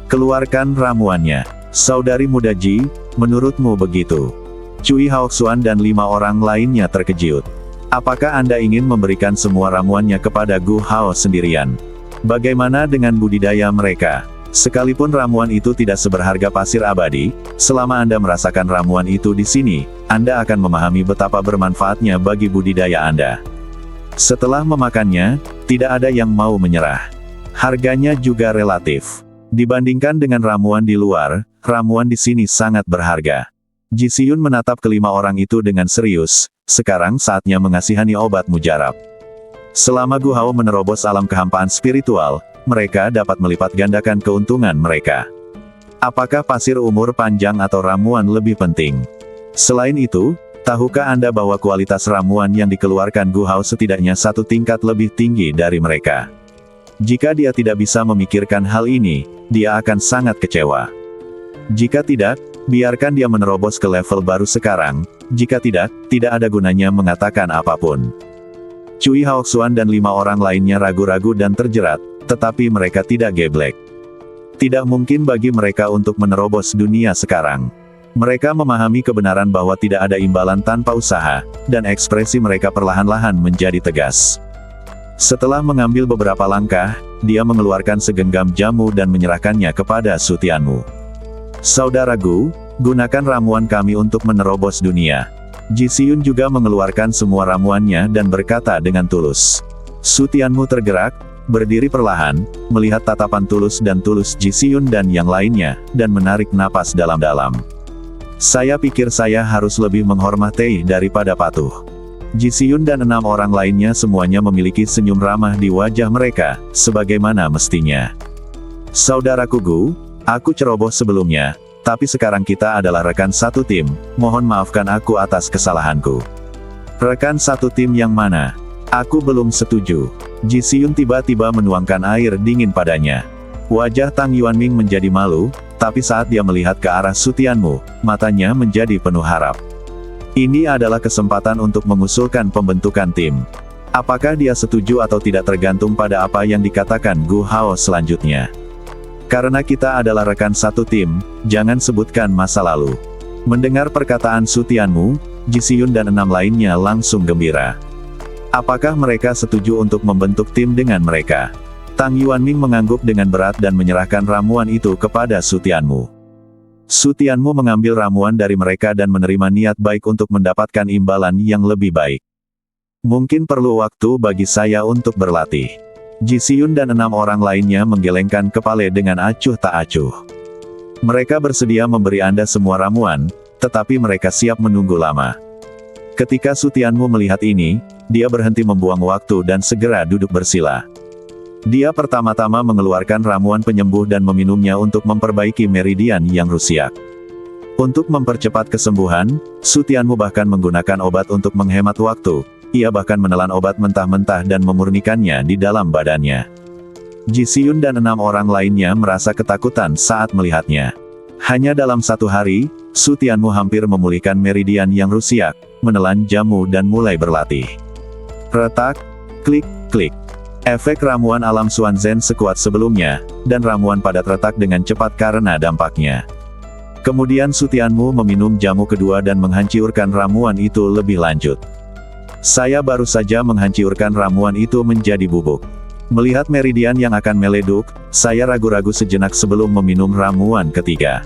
Keluarkan ramuannya. Saudari muda Ji, menurutmu begitu? Cui Haoxuan dan 5 orang lainnya terkejut. Apakah Anda ingin memberikan semua ramuannya kepada Gu Hao sendirian? Bagaimana dengan budidaya mereka? Sekalipun ramuan itu tidak seberharga pasir abadi, selama Anda merasakan ramuan itu di sini, Anda akan memahami betapa bermanfaatnya bagi budidaya Anda. Setelah memakannya, tidak ada yang mau menyerah. Harganya juga relatif. Dibandingkan dengan ramuan di luar, ramuan di sini sangat berharga. Ji Xiyun menatap kelima orang itu dengan serius, sekarang saatnya mengasihani obat mujarab. Selama Gu Hao menerobos alam kehampaan spiritual, mereka dapat melipat gandakan keuntungan mereka. Apakah pasir umur panjang atau ramuan lebih penting? Selain itu, tahukah Anda bahwa kualitas ramuan yang dikeluarkan Gu Hao setidaknya 1 tingkat lebih tinggi dari mereka? Jika dia tidak bisa memikirkan hal ini, dia akan sangat kecewa. Jika tidak, biarkan dia menerobos ke level baru sekarang, jika tidak, tidak ada gunanya mengatakan apapun. Cui Haoxuan dan 5 orang lainnya ragu-ragu dan terjerat, tetapi mereka tidak geblek. Tidak mungkin bagi mereka untuk menerobos dunia sekarang. Mereka memahami kebenaran bahwa tidak ada imbalan tanpa usaha, dan ekspresi mereka perlahan-lahan menjadi tegas. Setelah mengambil beberapa langkah, dia mengeluarkan segenggam jamu dan menyerahkannya kepada Su Tianmu. Saudaraku, gunakan ramuan kami untuk menerobos dunia. Ji Xiyun juga mengeluarkan semua ramuannya dan berkata dengan tulus. Su Tianmu tergerak, berdiri perlahan, melihat tatapan tulus Ji Xiyun dan yang lainnya, dan menarik napas dalam-dalam. Saya pikir saya harus lebih menghormati daripada patuh. Ji Xiyun dan 6 orang lainnya semuanya memiliki senyum ramah di wajah mereka, sebagaimana mestinya. Saudaraku Gu, aku ceroboh sebelumnya, tapi sekarang kita adalah rekan satu tim, mohon maafkan aku atas kesalahanku. Rekan satu tim yang mana? Aku belum setuju. Ji Xiyun tiba-tiba menuangkan air dingin padanya. Wajah Tang Yuanming menjadi malu, tapi saat dia melihat ke arah Su Tianmu, matanya menjadi penuh harap. Ini adalah kesempatan untuk mengusulkan pembentukan tim. Apakah dia setuju atau tidak tergantung pada apa yang dikatakan Gu Hao selanjutnya. Karena kita adalah rekan satu tim, jangan sebutkan masa lalu. Mendengar perkataan Su Tianmu, Ji Xiyun dan 6 lainnya langsung gembira. Apakah mereka setuju untuk membentuk tim dengan mereka? Tang Yuanming mengangguk dengan berat dan menyerahkan ramuan itu kepada Su Tianmu. Su Tianmu mengambil ramuan dari mereka dan menerima niat baik untuk mendapatkan imbalan yang lebih baik. Mungkin perlu waktu bagi saya untuk berlatih. Ji Xiyun dan 6 orang lainnya menggelengkan kepala dengan acuh tak acuh. Mereka bersedia memberi Anda semua ramuan, tetapi mereka siap menunggu lama. Ketika Su Tianmu melihat ini, dia berhenti membuang waktu dan segera duduk bersila. Dia pertama-tama mengeluarkan ramuan penyembuh dan meminumnya untuk memperbaiki meridian yang rusak. Untuk mempercepat kesembuhan, Su Tianmu bahkan menggunakan obat untuk menghemat waktu. Ia bahkan menelan obat mentah-mentah dan memurnikannya di dalam badannya. Ji Xiyun dan 6 orang lainnya merasa ketakutan saat melihatnya. Hanya dalam 1 hari, Su Tianmu hampir memulihkan meridian yang rusak, menelan jamu dan mulai berlatih. Retak, klik, klik. Efek ramuan alam Xuanzhen sekuat sebelumnya, dan ramuan padat retak dengan cepat karena dampaknya. Kemudian Su Tianmu meminum jamu kedua dan menghancurkan ramuan itu lebih lanjut. Saya baru saja menghancurkan ramuan itu menjadi bubuk. Melihat meridian yang akan meleduk, saya ragu-ragu sejenak sebelum meminum ramuan ketiga.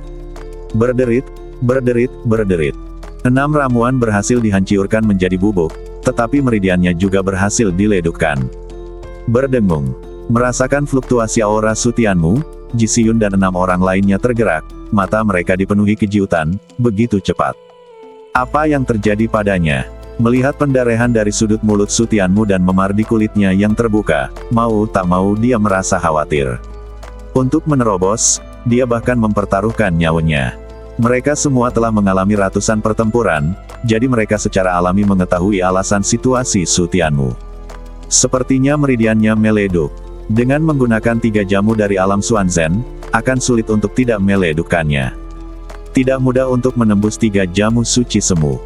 Berderit, berderit, berderit. 6 ramuan berhasil dihancurkan menjadi bubuk, tetapi meridiannya juga berhasil diledukkan. Berdengung. Merasakan fluktuasi aura Su Tianmu, Ji Xiyun dan 6 orang lainnya tergerak, mata mereka dipenuhi kejutan, begitu cepat. Apa yang terjadi padanya? Melihat pendarahan dari sudut mulut Su Tianmu dan memar di kulitnya yang terbuka, mau tak mau dia merasa khawatir. Untuk menerobos, dia bahkan mempertaruhkan nyawanya. Mereka semua telah mengalami ratusan pertempuran, jadi mereka secara alami mengetahui alasan situasi Su Tianmu. Sepertinya meridiannya meleduk. Dengan menggunakan 3 jamu dari alam Xuanzhen, akan sulit untuk tidak meledukkannya. Tidak mudah untuk menembus 3 jamu suci semu.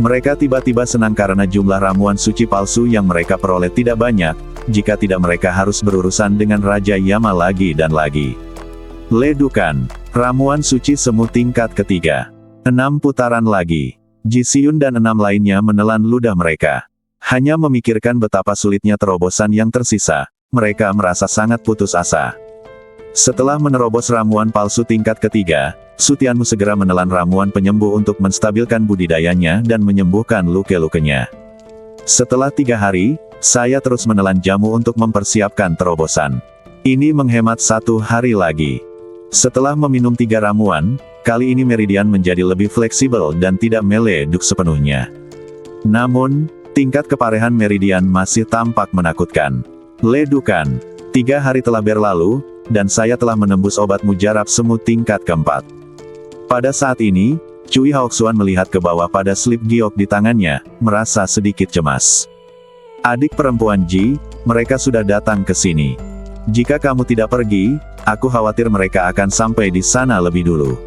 Mereka tiba-tiba senang karena jumlah ramuan suci palsu yang mereka peroleh tidak banyak, jika tidak mereka harus berurusan dengan Raja Yama lagi dan lagi. Ledukan. Ramuan suci semu tingkat ketiga. 6 putaran lagi. Ji Xiyun dan 6 lainnya menelan ludah mereka. Hanya memikirkan betapa sulitnya terobosan yang tersisa, mereka merasa sangat putus asa. Setelah menerobos ramuan palsu tingkat ketiga, Su Tianmu segera menelan ramuan penyembuh untuk menstabilkan budidayanya dan menyembuhkan luka-lukanya. Setelah 3 hari, saya terus menelan jamu untuk mempersiapkan terobosan. Ini menghemat 1 hari lagi. Setelah meminum 3 ramuan, kali ini meridian menjadi lebih fleksibel dan tidak meleduk sepenuhnya. Namun, tingkat keparehan meridian masih tampak menakutkan. Ledukan. 3 hari telah berlalu, dan saya telah menembus obat mujarab semu tingkat keempat. Pada saat ini, Cui Haoxuan melihat ke bawah pada slip giok di tangannya, merasa sedikit cemas. Adik perempuan Ji, mereka sudah datang ke sini. Jika kamu tidak pergi, aku khawatir mereka akan sampai di sana lebih dulu.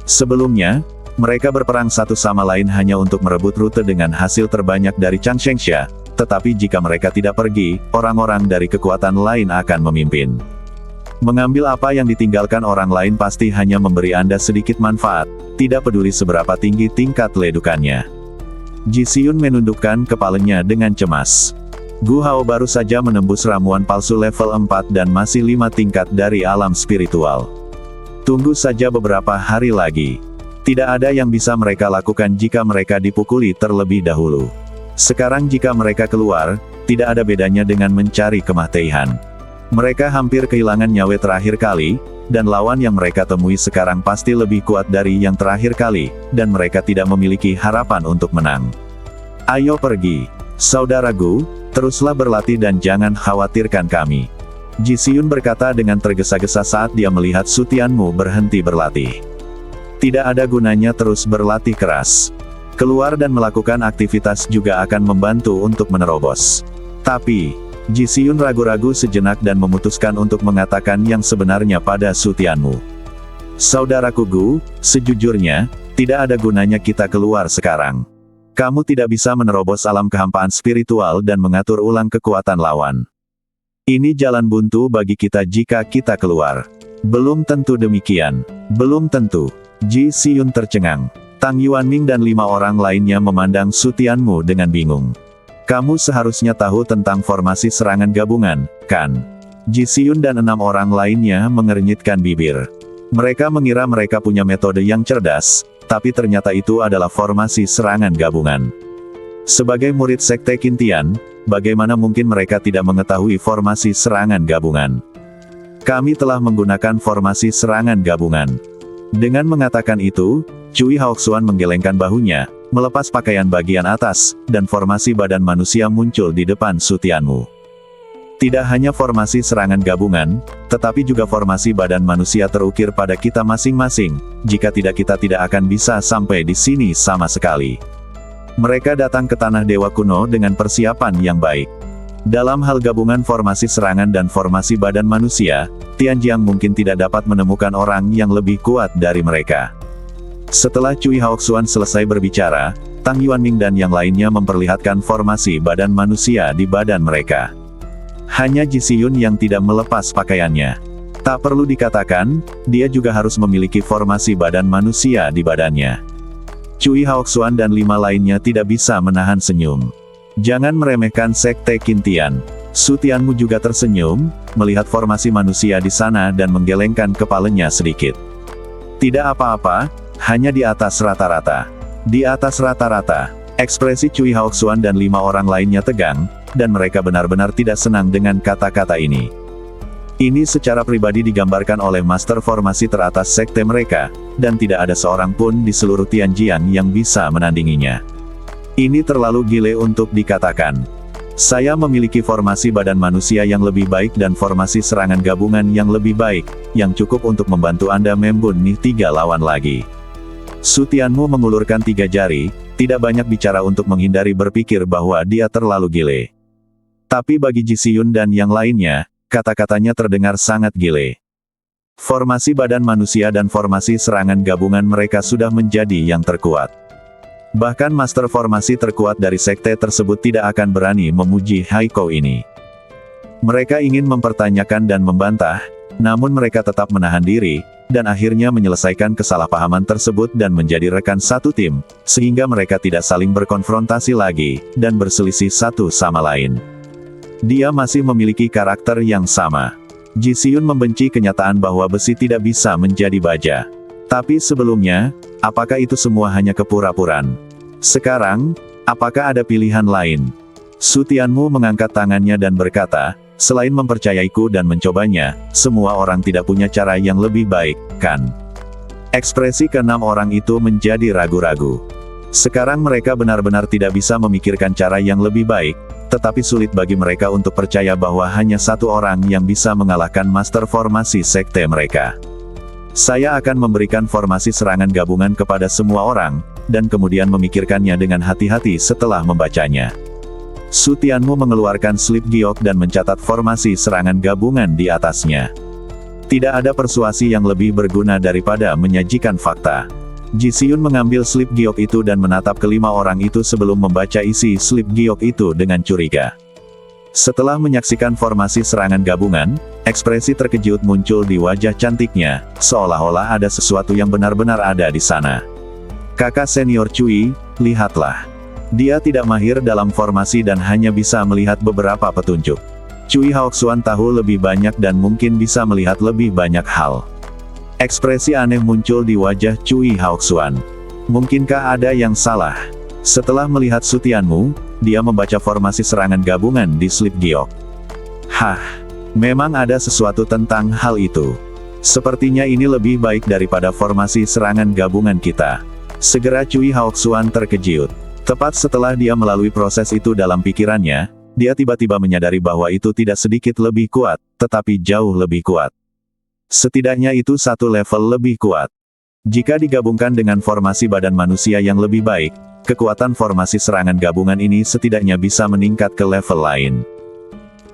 Sebelumnya, mereka berperang satu sama lain hanya untuk merebut rute dengan hasil terbanyak dari Chang Shengsha, tetapi jika mereka tidak pergi, orang-orang dari kekuatan lain akan memimpin. Mengambil apa yang ditinggalkan orang lain pasti hanya memberi Anda sedikit manfaat, tidak peduli seberapa tinggi tingkat ledukannya. Ji Siyun menundukkan kepalanya dengan cemas. Gu Hao baru saja menembus ramuan palsu level 4 dan masih 5 tingkat dari alam spiritual. Tunggu saja beberapa hari lagi. Tidak ada yang bisa mereka lakukan jika mereka dipukuli terlebih dahulu. Sekarang jika mereka keluar, tidak ada bedanya dengan mencari kematian. Mereka hampir kehilangan nyawa terakhir kali, dan lawan yang mereka temui sekarang pasti lebih kuat dari yang terakhir kali, dan mereka tidak memiliki harapan untuk menang. Ayo pergi, saudaraku, teruslah berlatih dan jangan khawatirkan kami. Ji Siyun berkata dengan tergesa-gesa saat dia melihat Su Tianmu berhenti berlatih. Tidak ada gunanya terus berlatih keras. Keluar dan melakukan aktivitas juga akan membantu untuk menerobos. Tapi Ji Siyun ragu-ragu sejenak dan memutuskan untuk mengatakan yang sebenarnya pada Su Tianmu. Saudaraku Gu, sejujurnya, tidak ada gunanya kita keluar sekarang. Kamu tidak bisa menerobos alam kehampaan spiritual dan mengatur ulang kekuatan lawan. Ini jalan buntu bagi kita jika kita keluar. Belum tentu demikian. Belum tentu. Ji Siyun tercengang. Tang Yuanming dan 5 orang lainnya memandang Su Tianmu dengan bingung. Kamu seharusnya tahu tentang formasi serangan gabungan, kan? Ji Siyun dan 6 orang lainnya mengernyitkan bibir. Mereka mengira mereka punya metode yang cerdas, tapi ternyata itu adalah formasi serangan gabungan. Sebagai murid Sekte Qintian, bagaimana mungkin mereka tidak mengetahui formasi serangan gabungan? Kami telah menggunakan formasi serangan gabungan. Dengan mengatakan itu, Cui Haoxuan menggelengkan bahunya, melepas pakaian bagian atas, dan formasi badan manusia muncul di depan Su Tianmu. Tidak hanya formasi serangan gabungan, tetapi juga formasi badan manusia terukir pada kita masing-masing, jika tidak kita tidak akan bisa sampai di sini sama sekali. Mereka datang ke Tanah Dewa Kuno dengan persiapan yang baik. Dalam hal gabungan formasi serangan dan formasi badan manusia, Tianjiang mungkin tidak dapat menemukan orang yang lebih kuat dari mereka. Setelah Cui Haoxuan selesai berbicara, Tang Yuanming dan yang lainnya memperlihatkan formasi badan manusia di badan mereka. Hanya Ji Siyun yang tidak melepas pakaiannya. Tak perlu dikatakan, dia juga harus memiliki formasi badan manusia di badannya. Cui Haoxuan dan 5 lainnya tidak bisa menahan senyum. Jangan meremehkan Sekte Qintian. Su Tianmu juga tersenyum, melihat formasi manusia di sana dan menggelengkan kepalanya sedikit. Tidak apa-apa. Hanya di atas rata-rata. Di atas rata-rata, ekspresi Cui Haoxuan dan 5 orang lainnya tegang, dan mereka benar-benar tidak senang dengan kata-kata ini. Ini secara pribadi digambarkan oleh master formasi teratas sekte mereka, dan tidak ada seorang pun di seluruh Tianjiang yang bisa menandinginya. Ini terlalu gile untuk dikatakan. Saya memiliki formasi badan manusia yang lebih baik dan formasi serangan gabungan yang lebih baik, yang cukup untuk membantu Anda membunuh 3 lawan lagi. Su Tianmu mengulurkan 3 jari, tidak banyak bicara untuk menghindari berpikir bahwa dia terlalu gile. Tapi bagi Ji Siyun dan yang lainnya, kata-katanya terdengar sangat gile. Formasi badan manusia dan formasi serangan gabungan mereka sudah menjadi yang terkuat. Bahkan master formasi terkuat dari sekte tersebut tidak akan berani memuji Haikou ini. Mereka ingin mempertanyakan dan membantah, namun mereka tetap menahan diri, dan akhirnya menyelesaikan kesalahpahaman tersebut dan menjadi rekan satu tim, sehingga mereka tidak saling berkonfrontasi lagi, dan berselisih satu sama lain. Dia masih memiliki karakter yang sama. Ji Siyun membenci kenyataan bahwa besi tidak bisa menjadi baja. Tapi sebelumnya, apakah itu semua hanya kepura-puraan? Sekarang, apakah ada pilihan lain? Su Tianmu mengangkat tangannya dan berkata, selain mempercayaiku dan mencobanya, semua orang tidak punya cara yang lebih baik, kan? Ekspresi ke-6 orang itu menjadi ragu-ragu. Sekarang mereka benar-benar tidak bisa memikirkan cara yang lebih baik, tetapi sulit bagi mereka untuk percaya bahwa hanya satu orang yang bisa mengalahkan master formasi sekte mereka. Saya akan memberikan formasi serangan gabungan kepada semua orang, dan kemudian memikirkannya dengan hati-hati setelah membacanya. Su Tianmu mengeluarkan slip giok dan mencatat formasi serangan gabungan di atasnya. Tidak ada persuasi yang lebih berguna daripada menyajikan fakta. Ji Siyun mengambil slip giok itu dan menatap ke-5 orang itu sebelum membaca isi slip giok itu dengan curiga. Setelah menyaksikan formasi serangan gabungan, ekspresi terkejut muncul di wajah cantiknya, seolah-olah ada sesuatu yang benar-benar ada di sana. Kakak senior Cui, lihatlah. Dia tidak mahir dalam formasi dan hanya bisa melihat beberapa petunjuk. Cui Haoxuan tahu lebih banyak dan mungkin bisa melihat lebih banyak hal. Ekspresi aneh muncul di wajah Cui Haoxuan. Mungkinkah ada yang salah? Setelah melihat Sutianmu, dia membaca formasi serangan gabungan di slip giok. Hah, memang ada sesuatu tentang hal itu. Sepertinya ini lebih baik daripada formasi serangan gabungan kita. Segera Cui Haoxuan terkejut. Tepat setelah dia melalui proses itu dalam pikirannya, dia tiba-tiba menyadari bahwa itu tidak sedikit lebih kuat, tetapi jauh lebih kuat. Setidaknya itu satu level lebih kuat. Jika digabungkan dengan formasi badan manusia yang lebih baik, kekuatan formasi serangan gabungan ini setidaknya bisa meningkat ke level lain.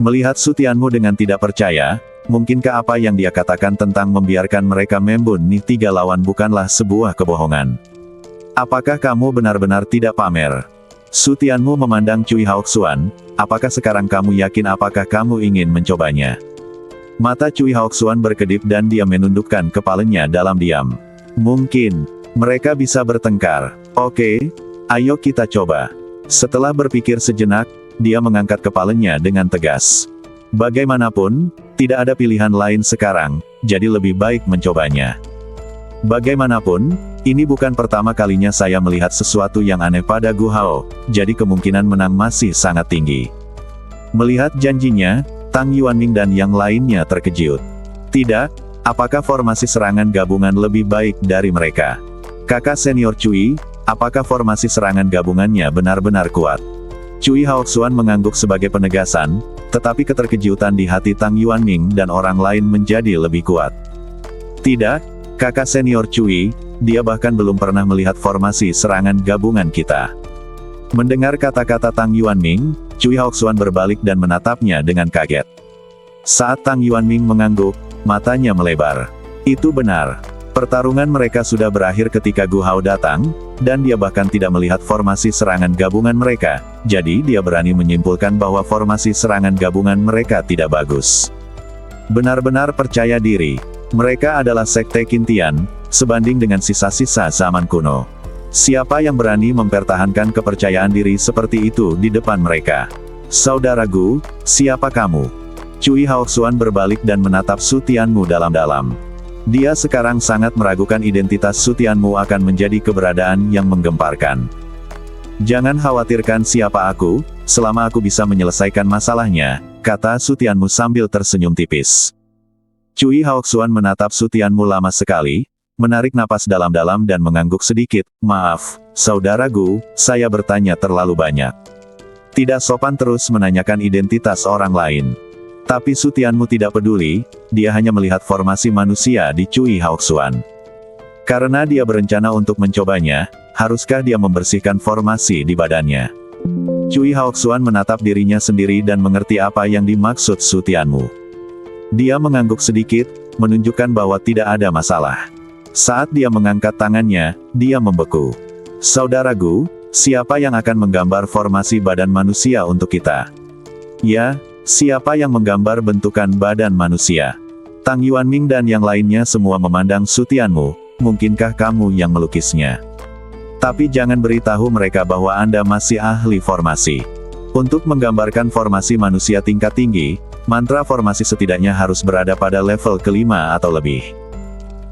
Melihat Sutianmu dengan tidak percaya, mungkinkah apa yang dia katakan tentang membiarkan mereka membunuh 3 lawan bukanlah sebuah kebohongan? Apakah kamu benar-benar tidak pamer? Sutianmu memandang Cui Haoxuan, apakah sekarang kamu yakin apakah kamu ingin mencobanya? Mata Cui Haoxuan berkedip dan dia menundukkan kepalanya dalam diam. Mungkin, mereka bisa bertengkar. Oke, ayo kita coba. Setelah berpikir sejenak, dia mengangkat kepalanya dengan tegas. Bagaimanapun, tidak ada pilihan lain sekarang, jadi lebih baik mencobanya. Bagaimanapun, ini bukan pertama kalinya saya melihat sesuatu yang aneh pada Gu Hao, jadi kemungkinan menang masih sangat tinggi. Melihat janjinya, Tang Yuanming dan yang lainnya terkejut. Tidak, apakah formasi serangan gabungan lebih baik dari mereka? Kakak senior Cui, apakah formasi serangan gabungannya benar-benar kuat? Cui Haoxuan mengangguk sebagai penegasan, tetapi keterkejutan di hati Tang Yuanming dan orang lain menjadi lebih kuat. Tidak, kakak senior Cui, dia bahkan belum pernah melihat formasi serangan gabungan kita. Mendengar kata-kata Tang Yuanming, Cui Haoxuan berbalik dan menatapnya dengan kaget. Saat Tang Yuanming mengangguk, matanya melebar. Itu benar. Pertarungan mereka sudah berakhir ketika Gu Hao datang, dan dia bahkan tidak melihat formasi serangan gabungan mereka, jadi dia berani menyimpulkan bahwa formasi serangan gabungan mereka tidak bagus. Benar-benar percaya diri. Mereka adalah sekte Qintian, sebanding dengan sisa-sisa zaman kuno. Siapa yang berani mempertahankan kepercayaan diri seperti itu di depan mereka? Saudara Gu, siapa kamu? Cui Haoxuan berbalik dan menatap Sutianmu dalam-dalam. Dia sekarang sangat meragukan identitas Sutianmu akan menjadi keberadaan yang menggemparkan. Jangan khawatirkan siapa aku, selama aku bisa menyelesaikan masalahnya, kata Sutianmu sambil tersenyum tipis. Cui Haoxuan menatap Sutianmu lama sekali, menarik napas dalam-dalam dan mengangguk sedikit. Maaf, saudara Gu, saya bertanya terlalu banyak. Tidak sopan terus menanyakan identitas orang lain. Tapi Sutianmu tidak peduli, dia hanya melihat formasi manusia di Cui Haoxuan. Karena dia berencana untuk mencobanya, haruskah dia membersihkan formasi di badannya? Cui Haoxuan menatap dirinya sendiri dan mengerti apa yang dimaksud Sutianmu. Dia mengangguk sedikit, menunjukkan bahwa tidak ada masalah. Saat dia mengangkat tangannya, dia membeku. Saudara Gu, siapa yang akan menggambar formasi badan manusia untuk kita? Ya, siapa yang menggambar bentukan badan manusia? Tang Yuanming dan yang lainnya semua memandang Sutianmu, mungkinkah kamu yang melukisnya? Tapi jangan beritahu mereka bahwa Anda masih ahli formasi. Untuk menggambarkan formasi manusia tingkat tinggi, mantra formasi setidaknya harus berada pada level kelima atau lebih.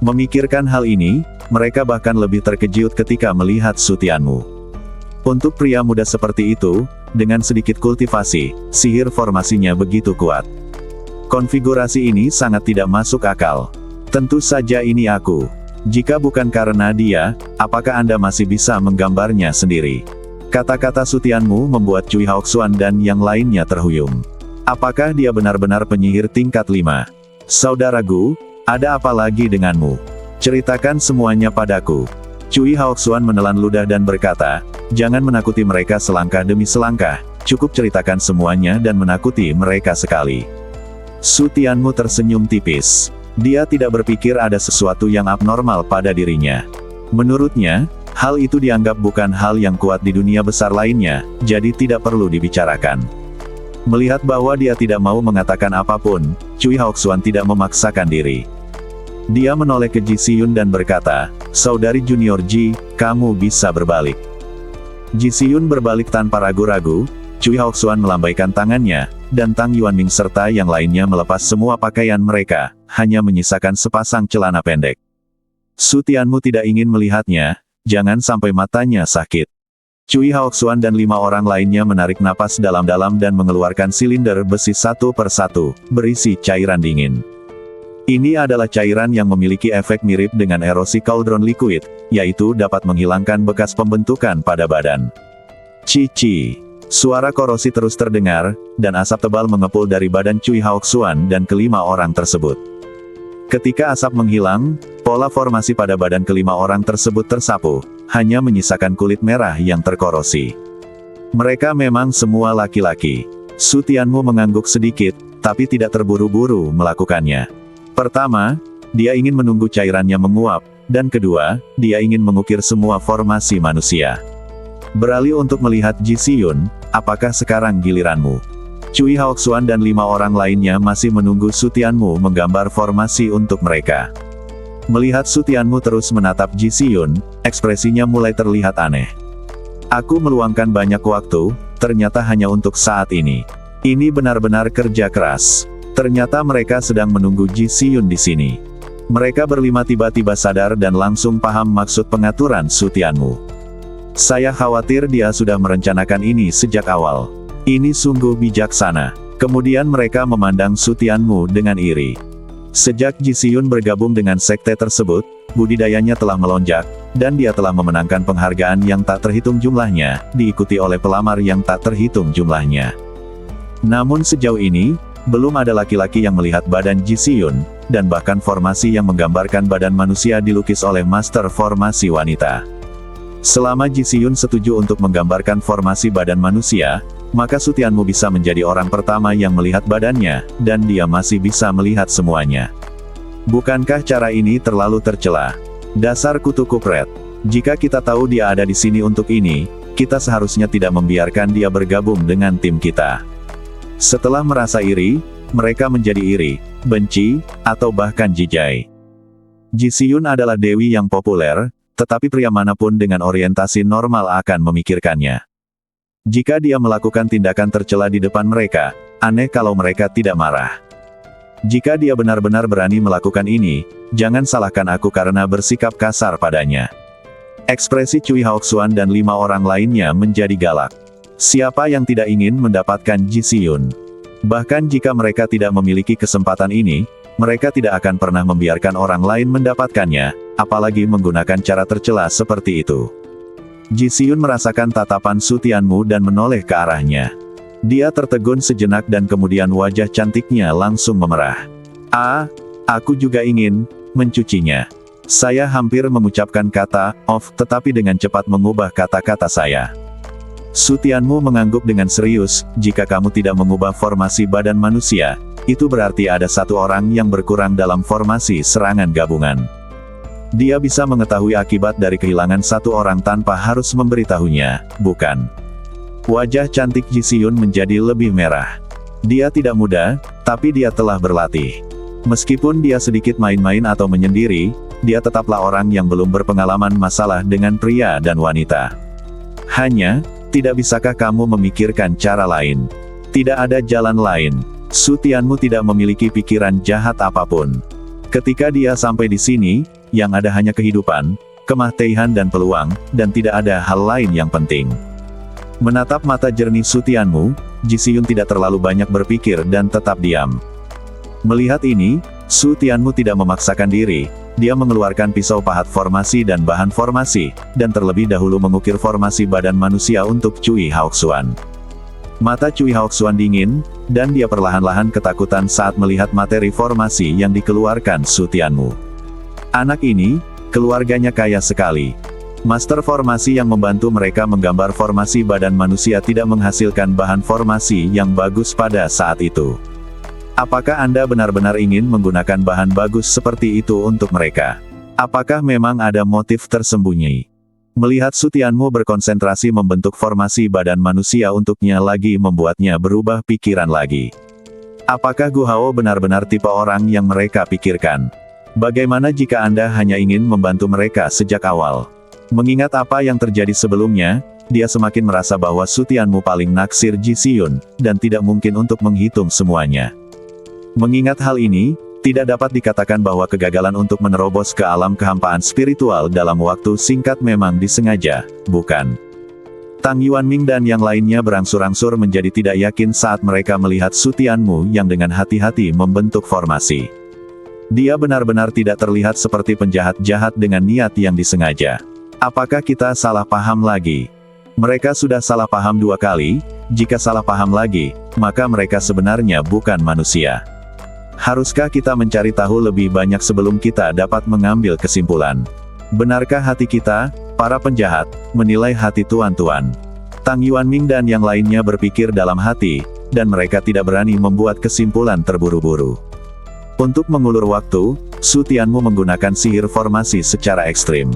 Memikirkan hal ini, mereka bahkan lebih terkejut ketika melihat Sutianmu. Untuk pria muda seperti itu, dengan sedikit kultivasi, sihir formasinya begitu kuat. Konfigurasi ini sangat tidak masuk akal. Tentu saja ini aku. Jika bukan karena dia, apakah Anda masih bisa menggambarnya sendiri? Kata-kata Sutianmu membuat Cui Haoxuan dan yang lainnya terhuyung. Apakah dia benar-benar penyihir tingkat 5? Saudara Gu, ada apa lagi denganmu? Ceritakan semuanya padaku. Cui Haoxuan menelan ludah dan berkata, jangan menakuti mereka selangkah demi selangkah, cukup ceritakan semuanya dan menakuti mereka sekali. Sutianmu tersenyum tipis. Dia tidak berpikir ada sesuatu yang abnormal pada dirinya. Menurutnya, hal itu dianggap bukan hal yang kuat di dunia besar lainnya, jadi tidak perlu dibicarakan. Melihat bahwa dia tidak mau mengatakan apapun, Cui Haoxuan tidak memaksakan diri. Dia menoleh ke Ji Siyun dan berkata, "Saudari junior Ji, kamu bisa berbalik." Ji Siyun berbalik tanpa ragu-ragu. Cui Haoxuan melambaikan tangannya, dan Tang Yuanming serta yang lainnya melepas semua pakaian mereka, hanya menyisakan sepasang celana pendek. Su Tianmu tidak ingin melihatnya, jangan sampai matanya sakit. Cui Haoxuan dan 5 orang lainnya menarik napas dalam-dalam dan mengeluarkan silinder besi satu per satu, berisi cairan dingin. Ini adalah cairan yang memiliki efek mirip dengan erosi cauldron liquid, yaitu dapat menghilangkan bekas pembentukan pada badan. Cici. Suara korosi terus terdengar, dan asap tebal mengepul dari badan Cui Haoxuan dan kelima orang tersebut. Ketika asap menghilang, pola formasi pada badan kelima orang tersebut tersapu, hanya menyisakan kulit merah yang terkorosi. Mereka memang semua laki-laki. Su Tianmu mengangguk sedikit, tapi tidak terburu-buru melakukannya. Pertama, dia ingin menunggu cairannya menguap, dan kedua, dia ingin mengukir semua formasi manusia. Beralih untuk melihat Ji Siyun, apakah sekarang giliranmu? Cui Haoxuan dan 5 orang lainnya masih menunggu Su Tianmu menggambar formasi untuk mereka. Melihat Su Tianmu terus menatap Ji Siyun, ekspresinya mulai terlihat aneh. Aku meluangkan banyak waktu, ternyata hanya untuk saat ini. Ini benar-benar kerja keras. Ternyata mereka sedang menunggu Ji Siyun di sini. Mereka berlima tiba-tiba sadar dan langsung paham maksud pengaturan Su Tianmu. Saya khawatir dia sudah merencanakan ini sejak awal. Ini sungguh bijaksana. Kemudian mereka memandang Su Tianmu dengan iri. Sejak Ji Siyun bergabung dengan sekte tersebut, budidayanya telah melonjak, dan dia telah memenangkan penghargaan yang tak terhitung jumlahnya, diikuti oleh pelamar yang tak terhitung jumlahnya. Namun sejauh ini, belum ada laki-laki yang melihat badan Ji Siyun, dan bahkan formasi yang menggambarkan badan manusia dilukis oleh master formasi wanita. Selama Ji Siyun setuju untuk menggambarkan formasi badan manusia, maka Su Tianmu bisa menjadi orang pertama yang melihat badannya, dan dia masih bisa melihat semuanya. Bukankah cara ini terlalu tercela? Dasar kutu kupret. Jika kita tahu dia ada di sini untuk ini, kita seharusnya tidak membiarkan dia bergabung dengan tim kita. Setelah merasa iri, mereka menjadi iri, benci, atau bahkan jijai. Ji Siyun adalah dewi yang populer, tetapi pria manapun dengan orientasi normal akan memikirkannya. Jika dia melakukan tindakan tercela di depan mereka, aneh kalau mereka tidak marah. Jika dia benar-benar berani melakukan ini, jangan salahkan aku karena bersikap kasar padanya. Ekspresi Cui Haoxuan dan 5 orang lainnya menjadi galak. Siapa yang tidak ingin mendapatkan Ji Siyun? Bahkan jika mereka tidak memiliki kesempatan ini, mereka tidak akan pernah membiarkan orang lain mendapatkannya, apalagi menggunakan cara tercela seperti itu. Ji Siyun merasakan tatapan Su Tianmu dan menoleh ke arahnya. Dia tertegun sejenak dan kemudian wajah cantiknya langsung memerah. Aku juga ingin mencucinya. Saya hampir mengucapkan kata "off" tetapi dengan cepat mengubah kata-kata saya. Su Tianmu mengangguk dengan serius, jika kamu tidak mengubah formasi badan manusia, itu berarti ada satu orang yang berkurang dalam formasi serangan gabungan. Dia bisa mengetahui akibat dari kehilangan satu orang tanpa harus memberitahunya, bukan? Wajah cantik Ji Siyun menjadi lebih merah. Dia tidak muda, tapi dia telah berlatih. Meskipun dia sedikit main-main atau menyendiri, dia tetaplah orang yang belum berpengalaman masalah dengan pria dan wanita. Hanya, tidak bisakah kamu memikirkan cara lain? Tidak ada jalan lain. Su Tianmu tidak memiliki pikiran jahat apapun. Ketika dia sampai di sini, yang ada hanya kehidupan, kematian dan peluang, dan tidak ada hal lain yang penting. Menatap mata jernih Su Tianmu, Ji Siyun tidak terlalu banyak berpikir dan tetap diam. Melihat ini, Su Tianmu tidak memaksakan diri, dia mengeluarkan pisau pahat formasi dan bahan formasi, dan terlebih dahulu mengukir formasi badan manusia untuk Cui Haoxuan. Mata Cui Haoxuan dingin, dan dia perlahan-lahan ketakutan saat melihat materi formasi yang dikeluarkan Su Tianmu. Anak ini, keluarganya kaya sekali. Master formasi yang membantu mereka menggambar formasi badan manusia tidak menghasilkan bahan formasi yang bagus pada saat itu. Apakah Anda benar-benar ingin menggunakan bahan bagus seperti itu untuk mereka? Apakah memang ada motif tersembunyi? Melihat Su Tianmu berkonsentrasi membentuk formasi badan manusia untuknya lagi membuatnya berubah pikiran lagi. Apakah Gu Hao benar-benar tipe orang yang mereka pikirkan? Bagaimana jika Anda hanya ingin membantu mereka sejak awal? Mengingat apa yang terjadi sebelumnya, dia semakin merasa bahwa Su Tianmu paling naksir Ji Xiyun, dan tidak mungkin untuk menghitung semuanya. Mengingat hal ini, tidak dapat dikatakan bahwa kegagalan untuk menerobos ke alam kehampaan spiritual dalam waktu singkat memang disengaja, bukan? Tang Yuanming dan yang lainnya berangsur-angsur menjadi tidak yakin saat mereka melihat Su Tianmu yang dengan hati-hati membentuk formasi. Dia benar-benar tidak terlihat seperti penjahat-jahat dengan niat yang disengaja. Apakah kita salah paham lagi? Mereka sudah salah paham 2 kali, jika salah paham lagi, maka mereka sebenarnya bukan manusia. Haruskah kita mencari tahu lebih banyak sebelum kita dapat mengambil kesimpulan? Benarkah hati kita, para penjahat, menilai hati tuan-tuan? Tang Yuanming dan yang lainnya berpikir dalam hati, dan mereka tidak berani membuat kesimpulan terburu-buru. Untuk mengulur waktu, Su Tianmu menggunakan sihir formasi secara ekstrim.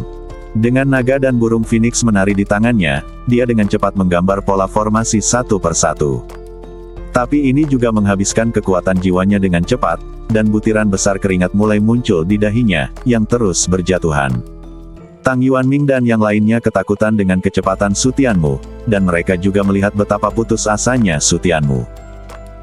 Dengan naga dan burung phoenix menari di tangannya, dia dengan cepat menggambar pola formasi satu persatu. Tapi ini juga menghabiskan kekuatan jiwanya dengan cepat, dan butiran besar keringat mulai muncul di dahinya, yang terus berjatuhan. Tang Yuanming dan yang lainnya ketakutan dengan kecepatan Su Tianmu, dan mereka juga melihat betapa putus asanya Su Tianmu.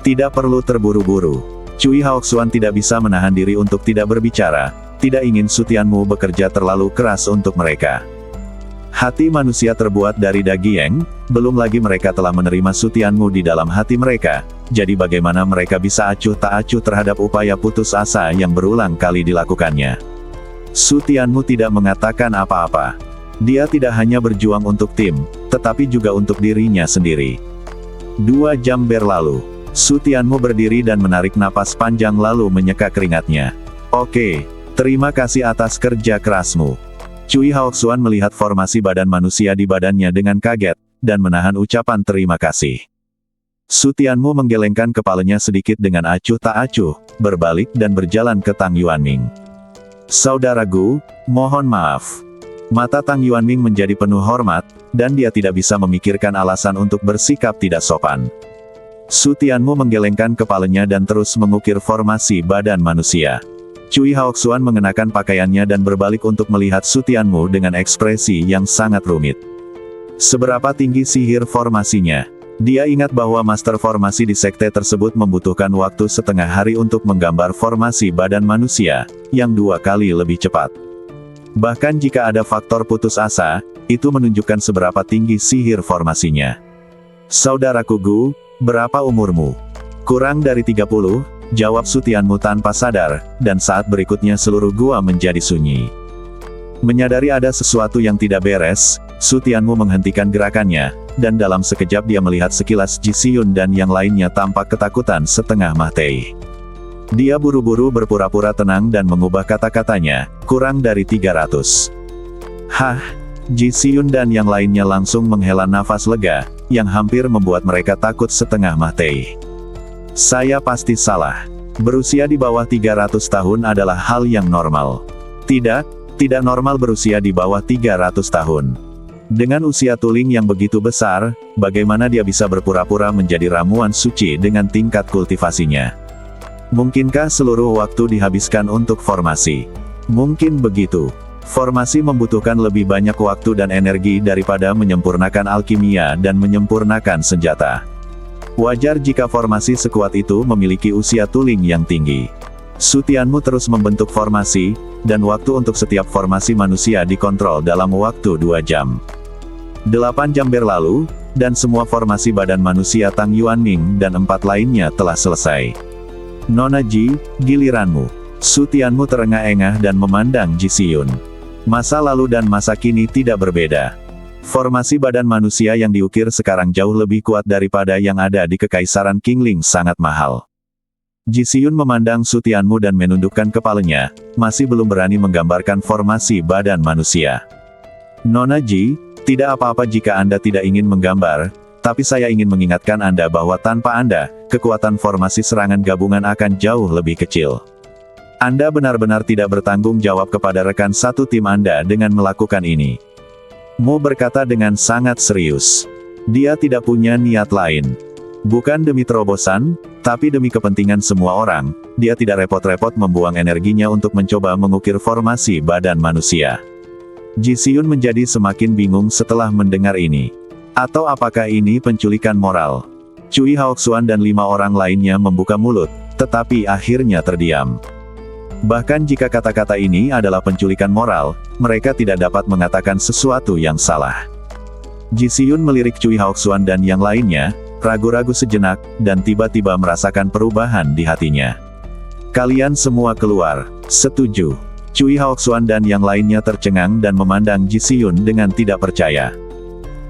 Tidak perlu terburu-buru. Cui Haoxuan tidak bisa menahan diri untuk tidak berbicara, tidak ingin Su Tianmu bekerja terlalu keras untuk mereka. Hati manusia terbuat dari daging, belum lagi mereka telah menerima Su Tianmu di dalam hati mereka, jadi bagaimana mereka bisa acuh tak acuh terhadap upaya putus asa yang berulang kali dilakukannya. Su Tianmu tidak mengatakan apa-apa. Dia tidak hanya berjuang untuk tim, tetapi juga untuk dirinya sendiri. 2 jam berlalu. Su Tianmu berdiri dan menarik napas panjang lalu menyeka keringatnya. Oke, terima kasih atas kerja kerasmu. Cui Haoxuan melihat formasi badan manusia di badannya dengan kaget, dan menahan ucapan terima kasih. Su Tianmu menggelengkan kepalanya sedikit dengan acuh tak acuh, berbalik dan berjalan ke Tang Yuanming. Saudara Gu, mohon maaf. Mata Tang Yuanming menjadi penuh hormat, dan dia tidak bisa memikirkan alasan untuk bersikap tidak sopan. Su Tianmu menggelengkan kepalanya dan terus mengukir formasi badan manusia. Cui Haoxuan mengenakan pakaiannya dan berbalik untuk melihat Su Tianmu dengan ekspresi yang sangat rumit. Seberapa tinggi sihir formasinya? Dia ingat bahwa master formasi di sekte tersebut membutuhkan waktu setengah hari untuk menggambar formasi badan manusia, yang 2 kali lebih cepat. Bahkan jika ada faktor putus asa, itu menunjukkan seberapa tinggi sihir formasinya. Saudaraku Gu, berapa umurmu? Kurang dari 30, jawab Su Tianmu tanpa sadar, dan saat berikutnya seluruh gua menjadi sunyi. Menyadari ada sesuatu yang tidak beres, Su Tianmu menghentikan gerakannya, dan dalam sekejap dia melihat sekilas Ji Xiyun dan yang lainnya tampak ketakutan setengah mati. Dia buru-buru berpura-pura tenang dan mengubah kata-katanya, kurang dari 300. Hah? Ji Xiyun dan yang lainnya langsung menghela nafas lega, yang hampir membuat mereka takut setengah mati. Saya pasti salah. Berusia di bawah 300 tahun adalah hal yang normal. Tidak normal berusia di bawah 300 tahun. Dengan usia Tuling yang begitu besar, bagaimana dia bisa berpura-pura menjadi ramuan suci dengan tingkat kultivasinya? Mungkinkah seluruh waktu dihabiskan untuk formasi? Mungkin begitu. Formasi membutuhkan lebih banyak waktu dan energi daripada menyempurnakan alkimia dan menyempurnakan senjata. Wajar jika formasi sekuat itu memiliki usia Tuling yang tinggi. Su Tianmu terus membentuk formasi, dan waktu untuk setiap formasi manusia dikontrol dalam waktu 2 jam. 8 jam berlalu, dan semua formasi badan manusia Tang Yuanming dan 4 lainnya telah selesai. Nona Ji, giliranmu. Su Tianmu terengah-engah dan memandang Ji Xiyun. Masa lalu dan masa kini tidak berbeda. Formasi badan manusia yang diukir sekarang jauh lebih kuat daripada yang ada di Kekaisaran Qingling sangat mahal. Ji Xiyun memandang Su Tianmu dan menundukkan kepalanya, masih belum berani menggambarkan formasi badan manusia. Nona Ji, tidak apa-apa jika Anda tidak ingin menggambar, tapi saya ingin mengingatkan Anda bahwa tanpa Anda, kekuatan formasi serangan gabungan akan jauh lebih kecil. Anda benar-benar tidak bertanggung jawab kepada rekan satu tim Anda dengan melakukan ini. Mo berkata dengan sangat serius. Dia tidak punya niat lain. Bukan demi terobosan, tapi demi kepentingan semua orang, dia tidak repot-repot membuang energinya untuk mencoba mengukir formasi badan manusia. Ji Xiyun menjadi semakin bingung setelah mendengar ini. Atau apakah ini penculikan moral? Cui Haoxuan dan 5 orang lainnya membuka mulut, tetapi akhirnya terdiam. Bahkan jika kata-kata ini adalah penculikan moral, mereka tidak dapat mengatakan sesuatu yang salah. Ji Xiyun melirik Cui Haoxuan dan yang lainnya, ragu-ragu sejenak, dan tiba-tiba merasakan perubahan di hatinya. Kalian semua keluar, setuju. Cui Haoxuan dan yang lainnya tercengang dan memandang Ji Xiyun dengan tidak percaya.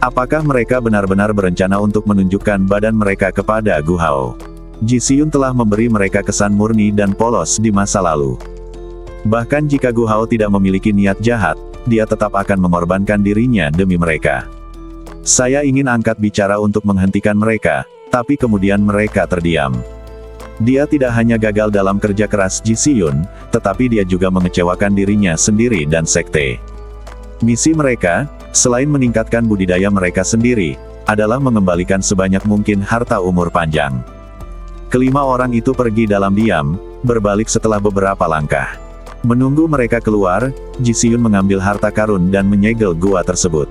Apakah mereka benar-benar berencana untuk menunjukkan badan mereka kepada Gu Hao? Ji Xiyun telah memberi mereka kesan murni dan polos di masa lalu. Bahkan jika Gu Hao tidak memiliki niat jahat, dia tetap akan mengorbankan dirinya demi mereka. Saya ingin angkat bicara untuk menghentikan mereka, tapi kemudian mereka terdiam. Dia tidak hanya gagal dalam kerja keras Ji Xiyun, tetapi dia juga mengecewakan dirinya sendiri dan sekte. Misi mereka, selain meningkatkan budidaya mereka sendiri, adalah mengembalikan sebanyak mungkin harta umur panjang. Kelima orang itu pergi dalam diam, berbalik setelah beberapa langkah. Menunggu mereka keluar, Ji Xiyun mengambil harta karun dan menyegel gua tersebut.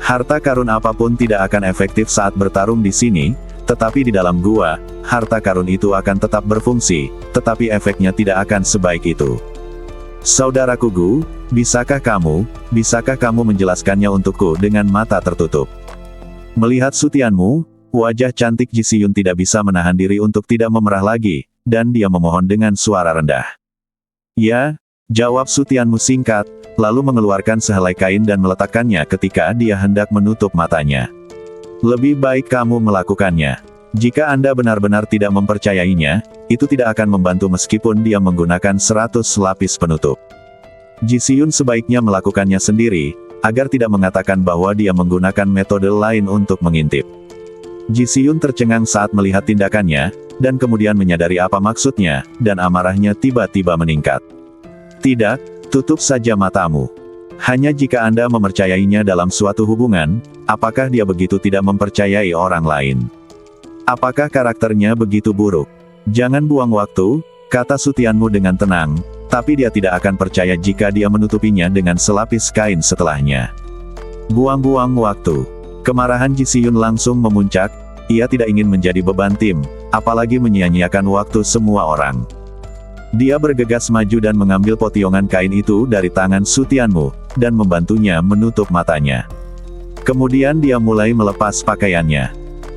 Harta karun apapun tidak akan efektif saat bertarung di sini, tetapi di dalam gua, harta karun itu akan tetap berfungsi, tetapi efeknya tidak akan sebaik itu. Saudaraku Gu, bisakah kamu menjelaskannya untukku dengan mata tertutup? Melihat sutianmu, wajah cantik Ji Xiyun tidak bisa menahan diri untuk tidak memerah lagi, dan dia memohon dengan suara rendah. Ya, jawab sutianmu singkat, lalu mengeluarkan sehelai kain dan meletakkannya ketika dia hendak menutup matanya. Lebih baik kamu melakukannya. Jika Anda benar-benar tidak mempercayainya, itu tidak akan membantu meskipun dia menggunakan 100 lapis penutup. Ji Xiyun sebaiknya melakukannya sendiri, agar tidak mengatakan bahwa dia menggunakan metode lain untuk mengintip. Ji Xiyun tercengang saat melihat tindakannya, dan kemudian menyadari apa maksudnya, dan amarahnya tiba-tiba meningkat. Tidak, tutup saja matamu. Hanya jika Anda mempercayainya dalam suatu hubungan, apakah dia begitu tidak mempercayai orang lain? Apakah karakternya begitu buruk? Jangan buang waktu, kata sutianmu dengan tenang, tapi dia tidak akan percaya jika dia menutupinya dengan selapis kain setelahnya. Buang-buang waktu. Kemarahan Ji Xiyun langsung memuncak, ia tidak ingin menjadi beban tim, apalagi menyia-nyiakan waktu semua orang. Dia bergegas maju dan mengambil potiongan kain itu dari tangan sutianmu, dan membantunya menutup matanya. Kemudian dia mulai melepas pakaiannya.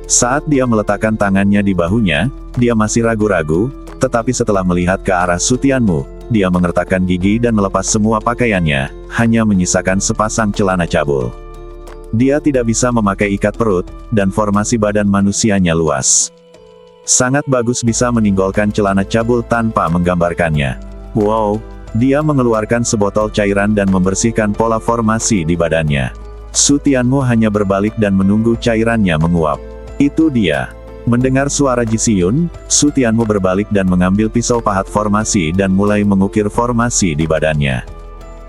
Saat dia meletakkan tangannya di bahunya, dia masih ragu-ragu, tetapi setelah melihat ke arah sutianmu, dia mengertakkan gigi dan melepas semua pakaiannya, hanya menyisakan sepasang celana cabul. Dia tidak bisa memakai ikat perut, dan formasi badan manusianya luas. Sangat bagus bisa meninggalkan celana cabul tanpa menggambarkannya. Wow, dia mengeluarkan sebotol cairan dan membersihkan pola formasi di badannya. Sutianmu hanya berbalik dan menunggu cairannya menguap. Itu dia. Mendengar suara Ji Xiyun, sutianmu berbalik dan mengambil pisau pahat formasi dan mulai mengukir formasi di badannya.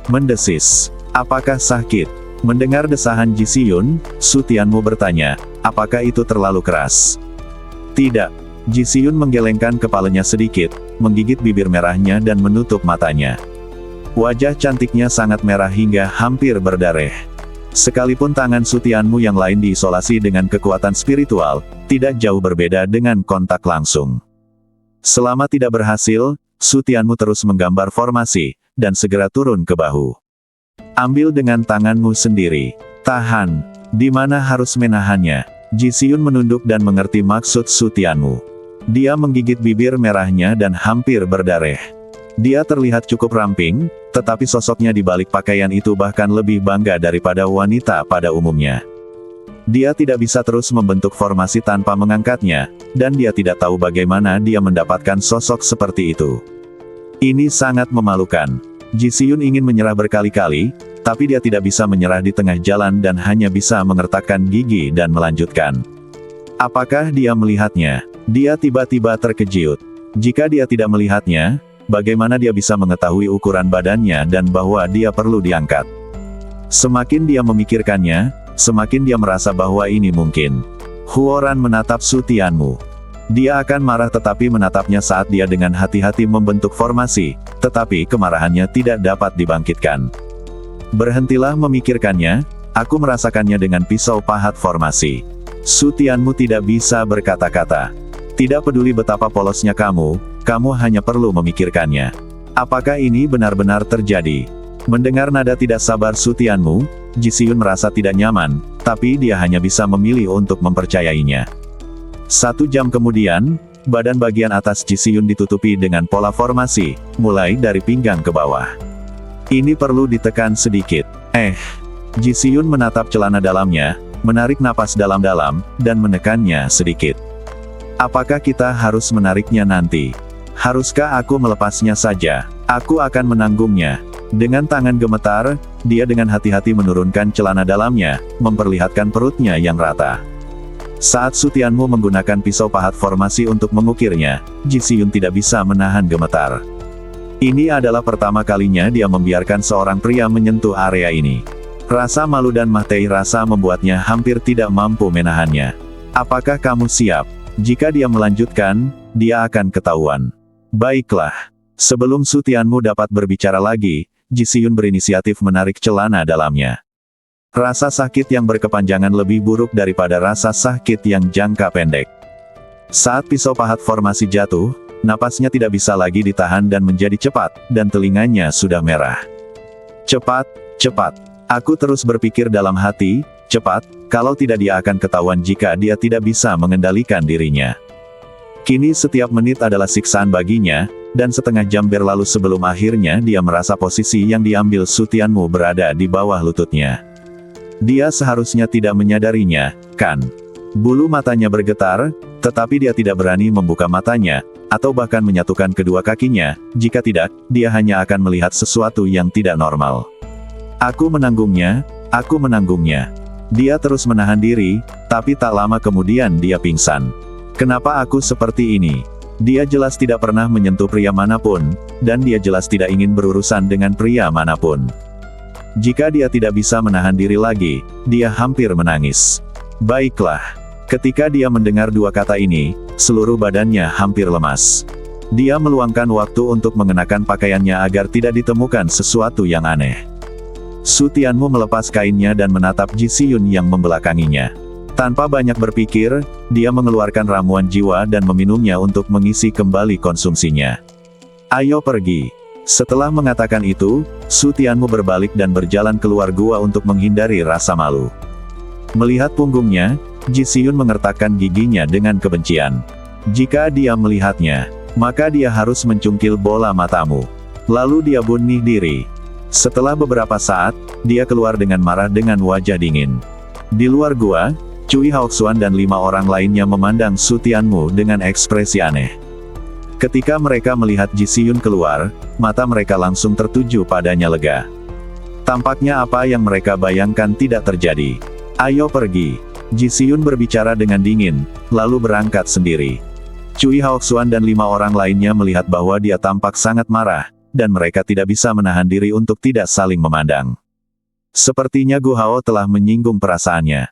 Mendesis. Apakah sakit? Mendengar desahan Ji Xiyun, sutianmu bertanya, apakah itu terlalu keras? Tidak. Ji Xiyun menggelengkan kepalanya sedikit, menggigit bibir merahnya dan menutup matanya. Wajah cantiknya sangat merah hingga hampir berdarah. Sekalipun tangan sutianmu yang lain diisolasi dengan kekuatan spiritual, tidak jauh berbeda dengan kontak langsung. Selama tidak berhasil, sutianmu terus menggambar formasi, dan segera turun ke bahu. Ambil dengan tanganmu sendiri. Tahan. Di mana harus menahannya? Ji Xiyun menunduk dan mengerti maksud sutianmu. Dia menggigit bibir merahnya dan hampir berdarah. Dia terlihat cukup ramping, tetapi sosoknya di balik pakaian itu bahkan lebih bangga daripada wanita pada umumnya. Dia tidak bisa terus membentuk formasi tanpa mengangkatnya, dan dia tidak tahu bagaimana dia mendapatkan sosok seperti itu. Ini sangat memalukan. Ji Xiyun ingin menyerah berkali-kali, tapi dia tidak bisa menyerah di tengah jalan dan hanya bisa mengertakkan gigi dan melanjutkan. Apakah dia melihatnya? Dia tiba-tiba terkejut. Jika dia tidak melihatnya, bagaimana dia bisa mengetahui ukuran badannya dan bahwa dia perlu diangkat? Semakin dia memikirkannya, semakin dia merasa bahwa ini mungkin. Huoran menatap Su Tianmu. Dia akan marah tetapi menatapnya saat dia dengan hati-hati membentuk formasi, tetapi kemarahannya tidak dapat dibangkitkan. Berhentilah memikirkannya, aku merasakannya dengan pisau pahat formasi. Su Tianmu tidak bisa berkata-kata. Tidak peduli betapa polosnya kamu hanya perlu memikirkannya. Apakah ini benar-benar terjadi? Mendengar nada tidak sabar Su Tianmu, Ji Xiyun merasa tidak nyaman, tapi dia hanya bisa memilih untuk mempercayainya. 1 jam kemudian, badan bagian atas Ji Xiyun ditutupi dengan pola formasi, mulai dari pinggang ke bawah. Ini perlu ditekan sedikit. Ji Xiyun menatap celana dalamnya, menarik napas dalam-dalam, dan menekannya sedikit. Apakah kita harus menariknya nanti? Haruskah aku melepasnya saja? Aku akan menanggungnya. Dengan tangan gemetar, dia dengan hati-hati menurunkan celana dalamnya, memperlihatkan perutnya yang rata. Saat Su Tianmu menggunakan pisau pahat formasi untuk mengukirnya, Ji Xiyun tidak bisa menahan gemetar. Ini adalah pertama kalinya dia membiarkan seorang pria menyentuh area ini. Rasa malu dan mahtei rasa membuatnya hampir tidak mampu menahannya. Apakah kamu siap? Jika dia melanjutkan, dia akan ketahuan. Baiklah. Sebelum Su Tianmu dapat berbicara lagi, Ji Xiyun berinisiatif menarik celana dalamnya. Rasa sakit yang berkepanjangan lebih buruk daripada rasa sakit yang jangka pendek. Saat pisau pahat formasi jatuh, napasnya tidak bisa lagi ditahan dan menjadi cepat, dan telinganya sudah merah. Cepat, cepat. Aku terus berpikir dalam hati, cepat, kalau tidak dia akan ketahuan jika dia tidak bisa mengendalikan dirinya. Kini setiap menit adalah siksaan baginya, dan setengah jam berlalu sebelum akhirnya dia merasa posisi yang diambil Su Tianmu berada di bawah lututnya. Dia seharusnya tidak menyadarinya, kan? Bulu matanya bergetar, tetapi dia tidak berani membuka matanya, atau bahkan menyatukan kedua kakinya, jika tidak, dia hanya akan melihat sesuatu yang tidak normal. Aku menanggungnya, aku menanggungnya. Dia terus menahan diri, tapi tak lama kemudian dia pingsan. Kenapa aku seperti ini? Dia jelas tidak pernah menyentuh pria manapun, dan dia jelas tidak ingin berurusan dengan pria manapun. Jika dia tidak bisa menahan diri lagi, dia hampir menangis. Baiklah. Ketika dia mendengar dua kata ini, seluruh badannya hampir lemas. Dia meluangkan waktu untuk mengenakan pakaiannya agar tidak ditemukan sesuatu yang aneh. Su Tianmu melepas kainnya dan menatap Ji Xiyun yang membelakanginya. Tanpa banyak berpikir, dia mengeluarkan ramuan jiwa dan meminumnya untuk mengisi kembali konsumsinya. Ayo pergi. Setelah mengatakan itu, Su Tianmu berbalik dan berjalan keluar gua untuk menghindari rasa malu. Melihat punggungnya, Ji Xiyun mengertakkan giginya dengan kebencian. Jika dia melihatnya, maka dia harus mencungkil bola matamu. Lalu dia bunuh diri. Setelah beberapa saat, dia keluar dengan marah dengan wajah dingin. Di luar gua, Cui Haoxuan dan 5 orang lainnya memandang Su Tianmu dengan ekspresi aneh. Ketika mereka melihat Ji Xiyun keluar, mata mereka langsung tertuju padanya lega. Tampaknya apa yang mereka bayangkan tidak terjadi. Ayo pergi. Ji Xiyun berbicara dengan dingin, lalu berangkat sendiri. Cui Haoxuan dan 5 orang lainnya melihat bahwa dia tampak sangat marah, dan mereka tidak bisa menahan diri untuk tidak saling memandang. Sepertinya Gu Hao telah menyinggung perasaannya.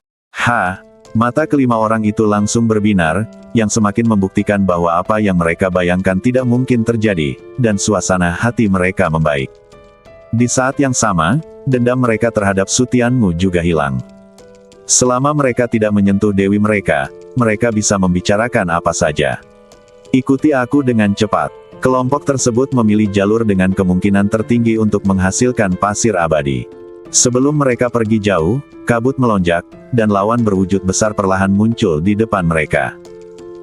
Mata kelima orang itu langsung berbinar, yang semakin membuktikan bahwa apa yang mereka bayangkan tidak mungkin terjadi, dan suasana hati mereka membaik. Di saat yang sama, dendam mereka terhadap Su Tianmu juga hilang. Selama mereka tidak menyentuh dewi mereka bisa membicarakan apa saja. Ikuti aku dengan cepat. Kelompok tersebut memilih jalur dengan kemungkinan tertinggi untuk menghasilkan pasir abadi. Sebelum mereka pergi jauh, kabut melonjak, dan lawan berwujud besar perlahan muncul di depan mereka.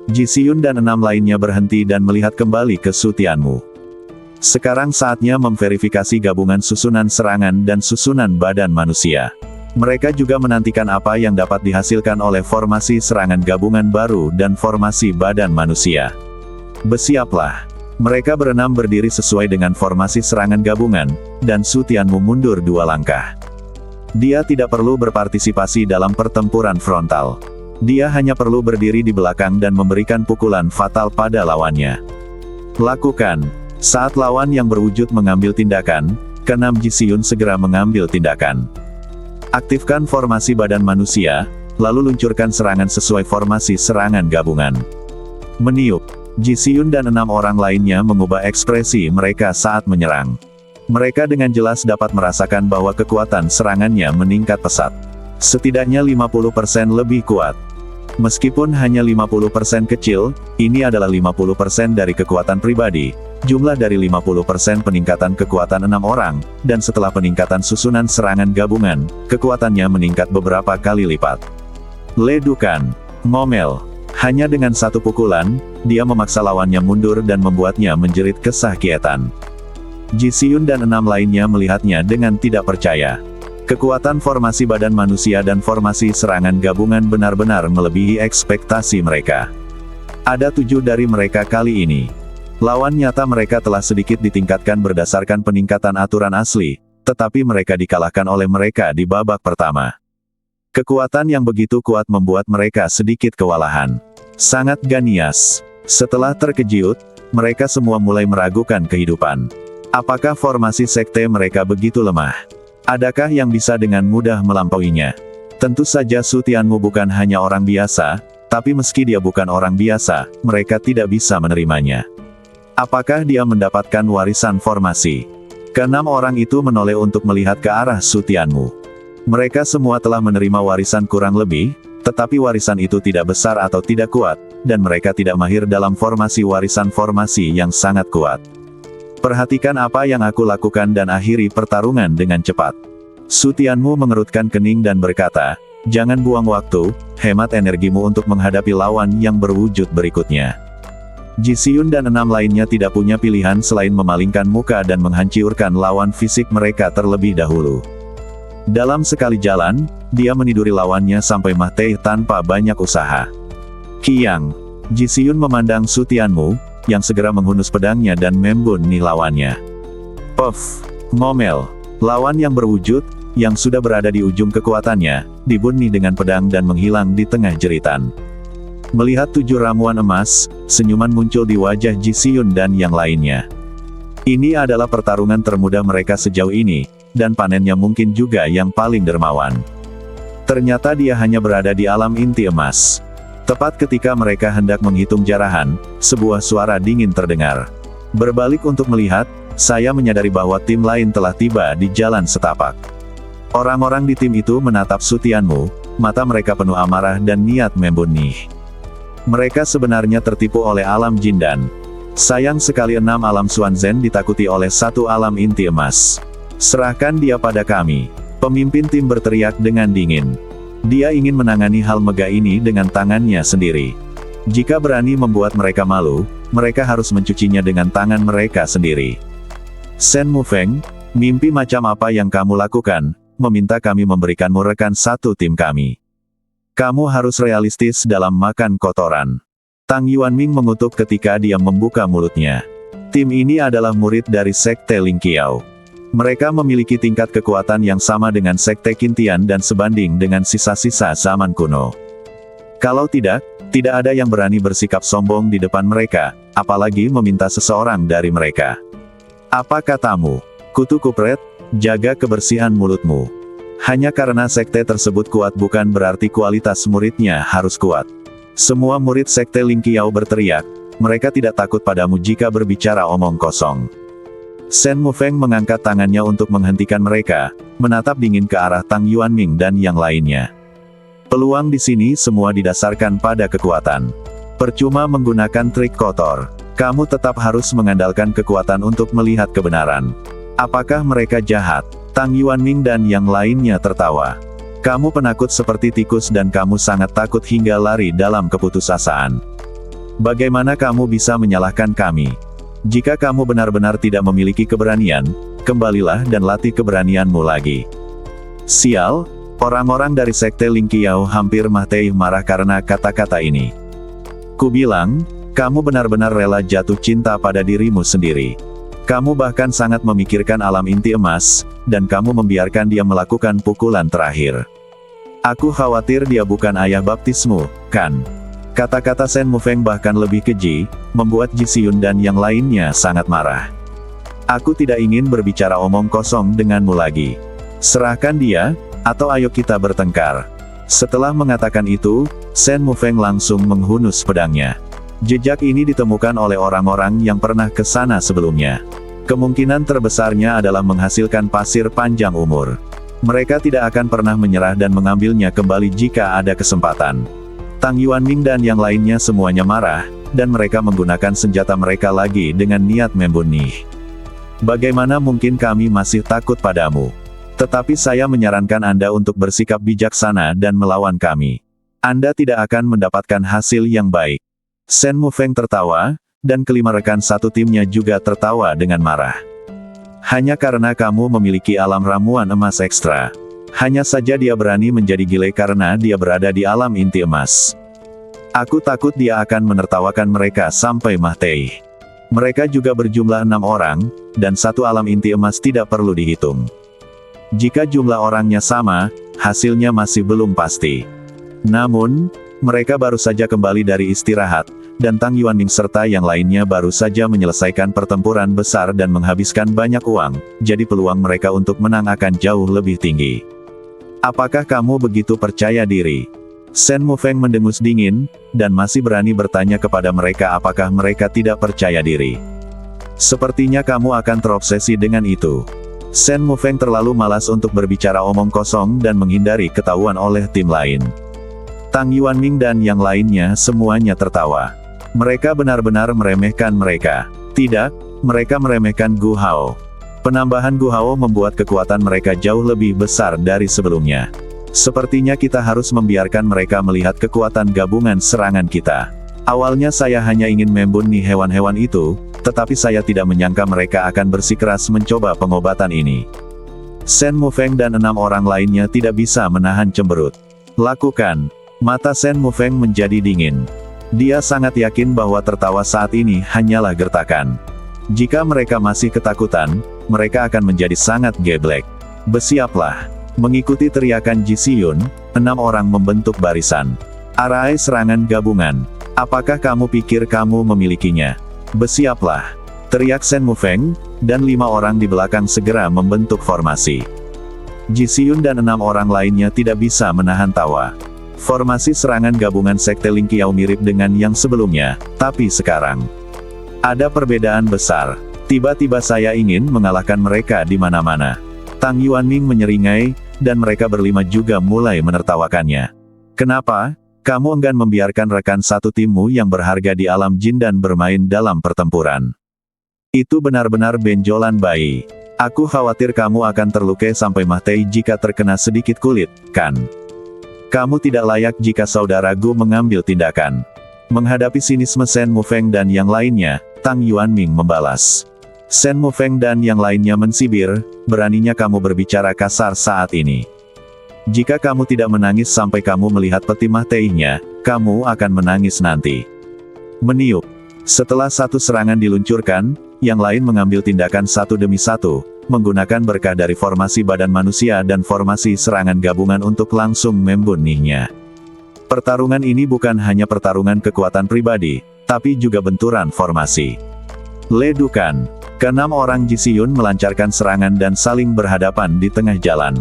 Ji Xiyun dan 6 lainnya berhenti dan melihat kembali ke Su Tianmu. Sekarang saatnya memverifikasi gabungan susunan serangan dan susunan badan manusia. Mereka juga menantikan apa yang dapat dihasilkan oleh formasi serangan gabungan baru dan formasi badan manusia. Bersiaplah. Mereka berenam berdiri sesuai dengan formasi serangan gabungan, dan Su Tianmu mundur 2 langkah. Dia tidak perlu berpartisipasi dalam pertempuran frontal. Dia hanya perlu berdiri di belakang dan memberikan pukulan fatal pada lawannya. Lakukan. Saat lawan yang berwujud mengambil tindakan, keenam Ji Xiyun segera mengambil tindakan. Aktifkan formasi badan manusia, lalu luncurkan serangan sesuai formasi serangan gabungan. Meniup. Ji Si-yun dan 6 orang lainnya mengubah ekspresi mereka saat menyerang. Mereka dengan jelas dapat merasakan bahwa kekuatan serangannya meningkat pesat. Setidaknya 50% lebih kuat. Meskipun hanya 50% kecil, ini adalah 50% dari kekuatan pribadi, jumlah dari 50% peningkatan kekuatan 6 orang, dan setelah peningkatan susunan serangan gabungan, kekuatannya meningkat beberapa kali lipat. Ledukan. Ngomel. Hanya dengan satu pukulan, dia memaksa lawannya mundur dan membuatnya menjerit kesakitan. Ji Si-yun dan 6 lainnya melihatnya dengan tidak percaya. Kekuatan formasi badan manusia dan formasi serangan gabungan benar-benar melebihi ekspektasi mereka. Ada 7 dari mereka kali ini. Lawan nyata mereka telah sedikit ditingkatkan berdasarkan peningkatan aturan asli, tetapi mereka dikalahkan oleh mereka di babak pertama. Kekuatan yang begitu kuat membuat mereka sedikit kewalahan. Sangat ganias. Setelah terkejut, mereka semua mulai meragukan kehidupan. Apakah formasi sekte mereka begitu lemah? Adakah yang bisa dengan mudah melampauinya? Tentu saja Su Tianmu bukan hanya orang biasa, tapi meski dia bukan orang biasa, mereka tidak bisa menerimanya. Apakah dia mendapatkan warisan formasi? Keenam orang itu menoleh untuk melihat ke arah Su Tianmu. Mereka semua telah menerima warisan kurang lebih, tetapi warisan itu tidak besar atau tidak kuat, dan mereka tidak mahir dalam formasi warisan formasi yang sangat kuat. Perhatikan apa yang aku lakukan dan akhiri pertarungan dengan cepat. Su Tianmu mengerutkan kening dan berkata, jangan buang waktu, hemat energimu untuk menghadapi lawan yang berwujud berikutnya. Ji Si-yun dan 6 lainnya tidak punya pilihan selain memalingkan muka dan menghancurkan lawan fisik mereka terlebih dahulu. Dalam sekali jalan, dia meniduri lawannya sampai mati tanpa banyak usaha. Kiang. Ji Si-yun memandang Su Tianmu, yang segera menghunus pedangnya dan membunuh lawannya. Puff. Ngomel. Lawan yang berwujud, yang sudah berada di ujung kekuatannya, dibunuh dengan pedang dan menghilang di tengah jeritan. Melihat 7 ramuan emas, senyuman muncul di wajah Ji Si-yun dan yang lainnya. Ini adalah pertarungan termudah mereka sejauh ini, dan panennya mungkin juga yang paling dermawan. Ternyata dia hanya berada di alam inti emas. Tepat ketika mereka hendak menghitung jarahan, sebuah suara dingin terdengar. Berbalik untuk melihat, saya menyadari bahwa tim lain telah tiba di jalan setapak. Orang-orang di tim itu menatap Su Tianmu, mata mereka penuh amarah dan niat membunuh. Mereka sebenarnya tertipu oleh alam jin dan sayang sekali 6 alam Xuanzhen ditakuti oleh 1 alam inti emas. Serahkan dia pada kami. Pemimpin tim berteriak dengan dingin. Dia ingin menangani hal megah ini dengan tangannya sendiri. Jika berani membuat mereka malu, mereka harus mencucinya dengan tangan mereka sendiri. Shen Mufeng, mimpi macam apa yang kamu lakukan, meminta kami memberikanmu rekan satu tim kami. Kamu harus realistis dalam makan kotoran. Tang Yuanming mengutuk ketika dia membuka mulutnya. Tim ini adalah murid dari Sekte Ling Qiao. Mereka memiliki tingkat kekuatan yang sama dengan Sekte Qintian dan sebanding dengan sisa-sisa zaman kuno. Kalau tidak ada yang berani bersikap sombong di depan mereka, apalagi meminta seseorang dari mereka. Apa katamu? Kutu Kupret, jaga kebersihan mulutmu. Hanya karena sekte tersebut kuat bukan berarti kualitas muridnya harus kuat. Semua murid Sekte Ling Qiao berteriak, mereka tidak takut padamu jika berbicara omong kosong. Shen Mufeng mengangkat tangannya untuk menghentikan mereka, menatap dingin ke arah Tang Yuanming dan yang lainnya. Peluang di sini semua didasarkan pada kekuatan. Percuma menggunakan trik kotor. Kamu tetap harus mengandalkan kekuatan untuk melihat kebenaran. Apakah mereka jahat? Tang Yuanming dan yang lainnya tertawa. Kamu penakut seperti tikus dan kamu sangat takut hingga lari dalam keputusasaan. Bagaimana kamu bisa menyalahkan kami? Jika kamu benar-benar tidak memiliki keberanian, kembalilah dan latih keberanianmu lagi. Sial, orang-orang dari Sekte Ling Qiao hampir mati marah karena kata-kata ini. Kubilang, kamu benar-benar rela jatuh cinta pada dirimu sendiri. Kamu bahkan sangat memikirkan alam inti emas, dan kamu membiarkan dia melakukan pukulan terakhir. Aku khawatir dia bukan ayah baptismu, kan? Kata-kata Shen Mufeng bahkan lebih keji, membuat Ji Si-yun dan yang lainnya sangat marah. Aku tidak ingin berbicara omong kosong denganmu lagi. Serahkan dia, Atau ayo kita bertengkar. Setelah mengatakan itu, Shen Mufeng langsung menghunus pedangnya. Jejak ini ditemukan oleh orang-orang yang pernah ke sana sebelumnya. Kemungkinan terbesarnya adalah menghasilkan pasir panjang umur. Mereka tidak akan pernah menyerah dan mengambilnya kembali jika ada kesempatan. Tang Yuanming dan yang lainnya semuanya marah, dan mereka menggunakan senjata mereka lagi dengan niat membunuh. Bagaimana mungkin kami masih takut padamu? Tetapi saya menyarankan Anda untuk bersikap bijaksana dan melawan kami. Anda tidak akan mendapatkan hasil yang baik. Shen Mufeng tertawa, dan kelima rekan satu timnya juga tertawa dengan marah. Hanya karena kamu memiliki alam ramuan emas ekstra. Hanya saja dia berani menjadi gile karena dia berada di alam inti emas. Aku takut dia akan menertawakan mereka sampai mati. Mereka juga berjumlah 6 orang, dan satu alam inti emas tidak perlu dihitung. Jika jumlah orangnya sama, hasilnya masih belum pasti. Namun, mereka baru saja kembali dari istirahat, dan Tang Yuanming serta yang lainnya baru saja menyelesaikan pertempuran besar dan menghabiskan banyak uang, jadi peluang mereka untuk menang akan jauh lebih tinggi. Apakah kamu begitu percaya diri? Shen Mufeng mendengus dingin, dan masih berani bertanya kepada mereka apakah mereka tidak percaya diri. Sepertinya kamu akan terobsesi dengan itu. Shen Mufeng terlalu malas untuk berbicara omong kosong dan menghindari ketahuan oleh tim lain. Tang Yuanming dan yang lainnya semuanya tertawa. Mereka benar-benar meremehkan mereka. Tidak, mereka meremehkan Gu Hao. Penambahan Gu Hao membuat kekuatan mereka jauh lebih besar dari sebelumnya. Sepertinya kita harus membiarkan mereka melihat kekuatan gabungan serangan kita. Awalnya saya hanya ingin membunuh hewan-hewan itu, tetapi saya tidak menyangka mereka akan bersikeras mencoba pengobatan ini. Shen Mufeng dan 6 orang lainnya tidak bisa menahan cemberut. Lakukan. Mata Shen Mufeng menjadi dingin. Dia sangat yakin bahwa tertawa saat ini hanyalah gertakan. Jika mereka masih ketakutan, mereka akan menjadi sangat geblek. Bersiaplah. Mengikuti teriakan Ji Xiyun, 6 orang membentuk barisan. Arai serangan gabungan. Apakah kamu pikir kamu memilikinya? Bersiaplah. Teriak Shen Mufeng, dan 5 orang di belakang segera membentuk formasi. Ji Xiyun dan 6 orang lainnya tidak bisa menahan tawa. Formasi serangan gabungan Sekte Ling Qiao mirip dengan yang sebelumnya, tapi sekarang ada perbedaan besar. Tiba-tiba saya ingin mengalahkan mereka di mana-mana. Tang Yuanming menyeringai, dan mereka berlima juga mulai menertawakannya. Kenapa? Kamu enggan membiarkan rekan satu timmu yang berharga di alam jin dan bermain dalam pertempuran. Itu benar-benar benjolan bayi. Aku khawatir kamu akan terlukai sampai mati jika terkena sedikit kulit, kan? Kamu tidak layak jika saudara Gu mengambil tindakan. Menghadapi sinisme Shen Mufeng dan yang lainnya, Tang Yuanming membalas. Shen Mufeng dan yang lainnya mensibir, beraninya kamu berbicara kasar saat ini. Jika kamu tidak menangis sampai kamu melihat peti matinya, kamu akan menangis nanti. Meniup. Setelah satu serangan diluncurkan, yang lain mengambil tindakan satu demi satu, menggunakan berkah dari formasi badan manusia dan formasi serangan gabungan untuk langsung membunuhnya. Pertarungan ini bukan hanya pertarungan kekuatan pribadi, tapi juga benturan formasi. Ledukan. Ke-6 orang Ji Xiyun melancarkan serangan dan saling berhadapan di tengah jalan.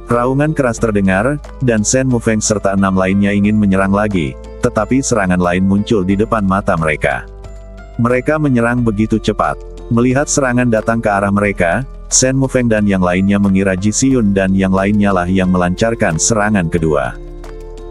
Raungan keras terdengar, dan Shen Mufeng serta 6 lainnya ingin menyerang lagi, tetapi serangan lain muncul di depan mata mereka. Mereka menyerang begitu cepat. Melihat serangan datang ke arah mereka, Shen Mufeng dan yang lainnya mengira Ji Xiyun dan yang lainnya lah yang melancarkan serangan kedua.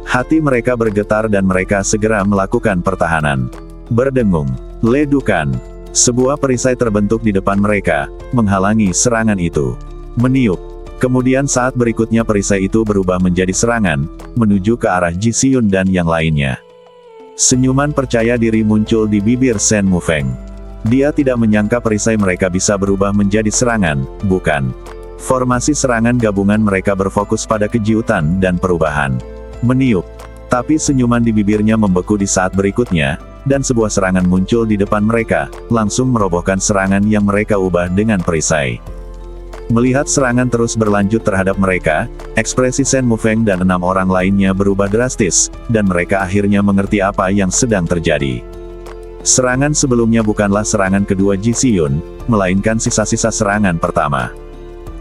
Hati mereka bergetar dan mereka segera melakukan pertahanan. Berdengung. Ledukan. Sebuah perisai terbentuk di depan mereka, menghalangi serangan itu. Meniup. Kemudian saat berikutnya perisai itu berubah menjadi serangan, menuju ke arah Ji Xiyun dan yang lainnya. Senyuman percaya diri muncul di bibir Shen Mufeng. Dia tidak menyangka perisai mereka bisa berubah menjadi serangan, bukan. Formasi serangan gabungan mereka berfokus pada kejutan dan perubahan. Meniup. Tapi senyuman di bibirnya membeku di saat berikutnya, dan sebuah serangan muncul di depan mereka, langsung merobohkan serangan yang mereka ubah dengan perisai. Melihat serangan terus berlanjut terhadap mereka, ekspresi Shen Mufeng dan 6 orang lainnya berubah drastis, dan mereka akhirnya mengerti apa yang sedang terjadi. Serangan sebelumnya bukanlah serangan kedua Ji Xiyun, melainkan sisa-sisa serangan pertama.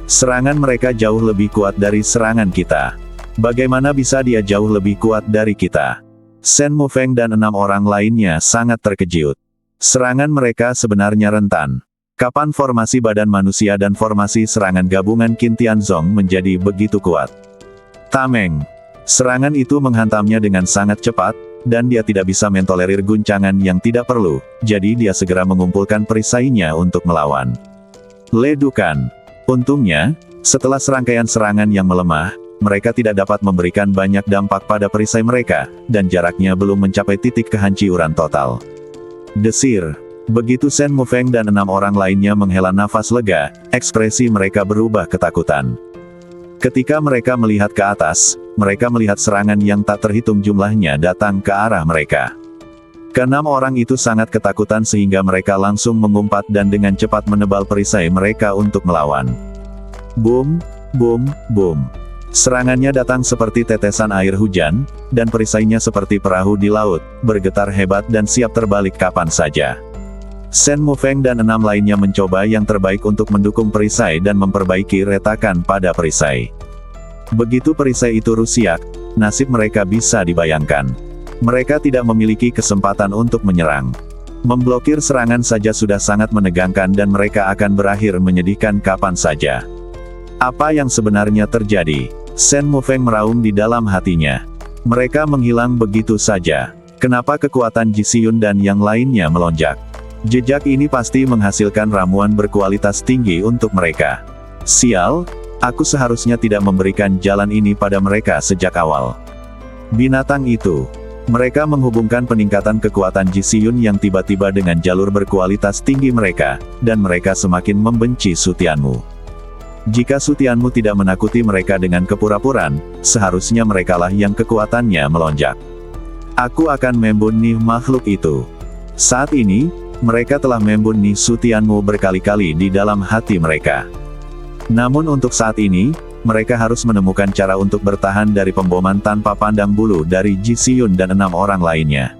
Serangan mereka jauh lebih kuat dari serangan kita. Bagaimana bisa dia jauh lebih kuat dari kita? Shen Mufeng dan 6 orang lainnya sangat terkejut. Serangan mereka sebenarnya rentan. Kapan formasi badan manusia dan formasi serangan gabungan Qin Tianzong menjadi begitu kuat? Tameng. Serangan itu menghantamnya dengan sangat cepat, dan dia tidak bisa mentolerir guncangan yang tidak perlu, jadi dia segera mengumpulkan perisainya untuk melawan. Ledukan. Untungnya, setelah serangkaian serangan yang melemah, mereka tidak dapat memberikan banyak dampak pada perisai mereka, dan jaraknya belum mencapai titik kehancuran total. Desir. Begitu Shen Mufeng dan 6 orang lainnya menghela nafas lega, ekspresi mereka berubah ketakutan. Ketika mereka melihat ke atas, mereka melihat serangan yang tak terhitung jumlahnya datang ke arah mereka. Keenam orang itu sangat ketakutan sehingga mereka langsung mengumpat dan dengan cepat menebal perisai mereka untuk melawan. Boom, boom, boom. Serangannya datang seperti tetesan air hujan, dan perisainya seperti perahu di laut, bergetar hebat dan siap terbalik kapan saja. Shen Mufeng dan 6 lainnya mencoba yang terbaik untuk mendukung perisai dan memperbaiki retakan pada perisai. Begitu perisai itu rusak, nasib mereka bisa dibayangkan. Mereka tidak memiliki kesempatan untuk menyerang. Memblokir serangan saja sudah sangat menegangkan dan mereka akan berakhir menyedihkan kapan saja. Apa yang sebenarnya terjadi? Shen Mufeng meraung di dalam hatinya. Mereka menghilang begitu saja. Kenapa kekuatan Ji Xiyun dan yang lainnya melonjak? Jejak ini pasti menghasilkan ramuan berkualitas tinggi untuk mereka. Sial, aku seharusnya tidak memberikan jalan ini pada mereka sejak awal. Binatang itu. Mereka menghubungkan peningkatan kekuatan Ji Xiyun yang tiba-tiba dengan jalur berkualitas tinggi mereka, dan mereka semakin membenci Su Tianmu. Jika Su Tianmu tidak menakuti mereka dengan kepura-puraan, seharusnya merekalah yang kekuatannya melonjak. Aku akan membunuh makhluk itu. Saat ini, mereka telah membunuh Su Tianmu berkali-kali di dalam hati mereka. Namun untuk saat ini, mereka harus menemukan cara untuk bertahan dari pemboman tanpa pandang bulu dari Ji Xiyun dan 6 orang lainnya.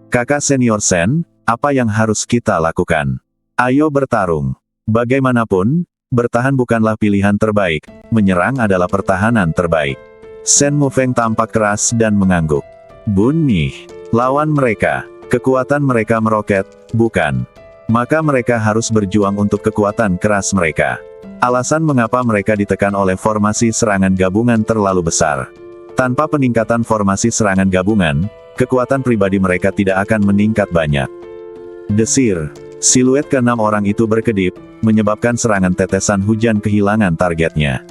Kakak senior Shen, apa yang harus kita lakukan? Ayo bertarung. Bagaimanapun, bertahan bukanlah pilihan terbaik, menyerang adalah pertahanan terbaik. Shen Mufeng tampak keras dan mengangguk. Bunuh. Lawan mereka. Kekuatan mereka meroket, bukan? Maka mereka harus berjuang untuk kekuatan keras mereka. Alasan mengapa mereka ditekan oleh formasi serangan gabungan terlalu besar. Tanpa peningkatan formasi serangan gabungan, kekuatan pribadi mereka tidak akan meningkat banyak. Desir. Siluet ke-6 orang itu berkedip, menyebabkan serangan tetesan hujan kehilangan targetnya.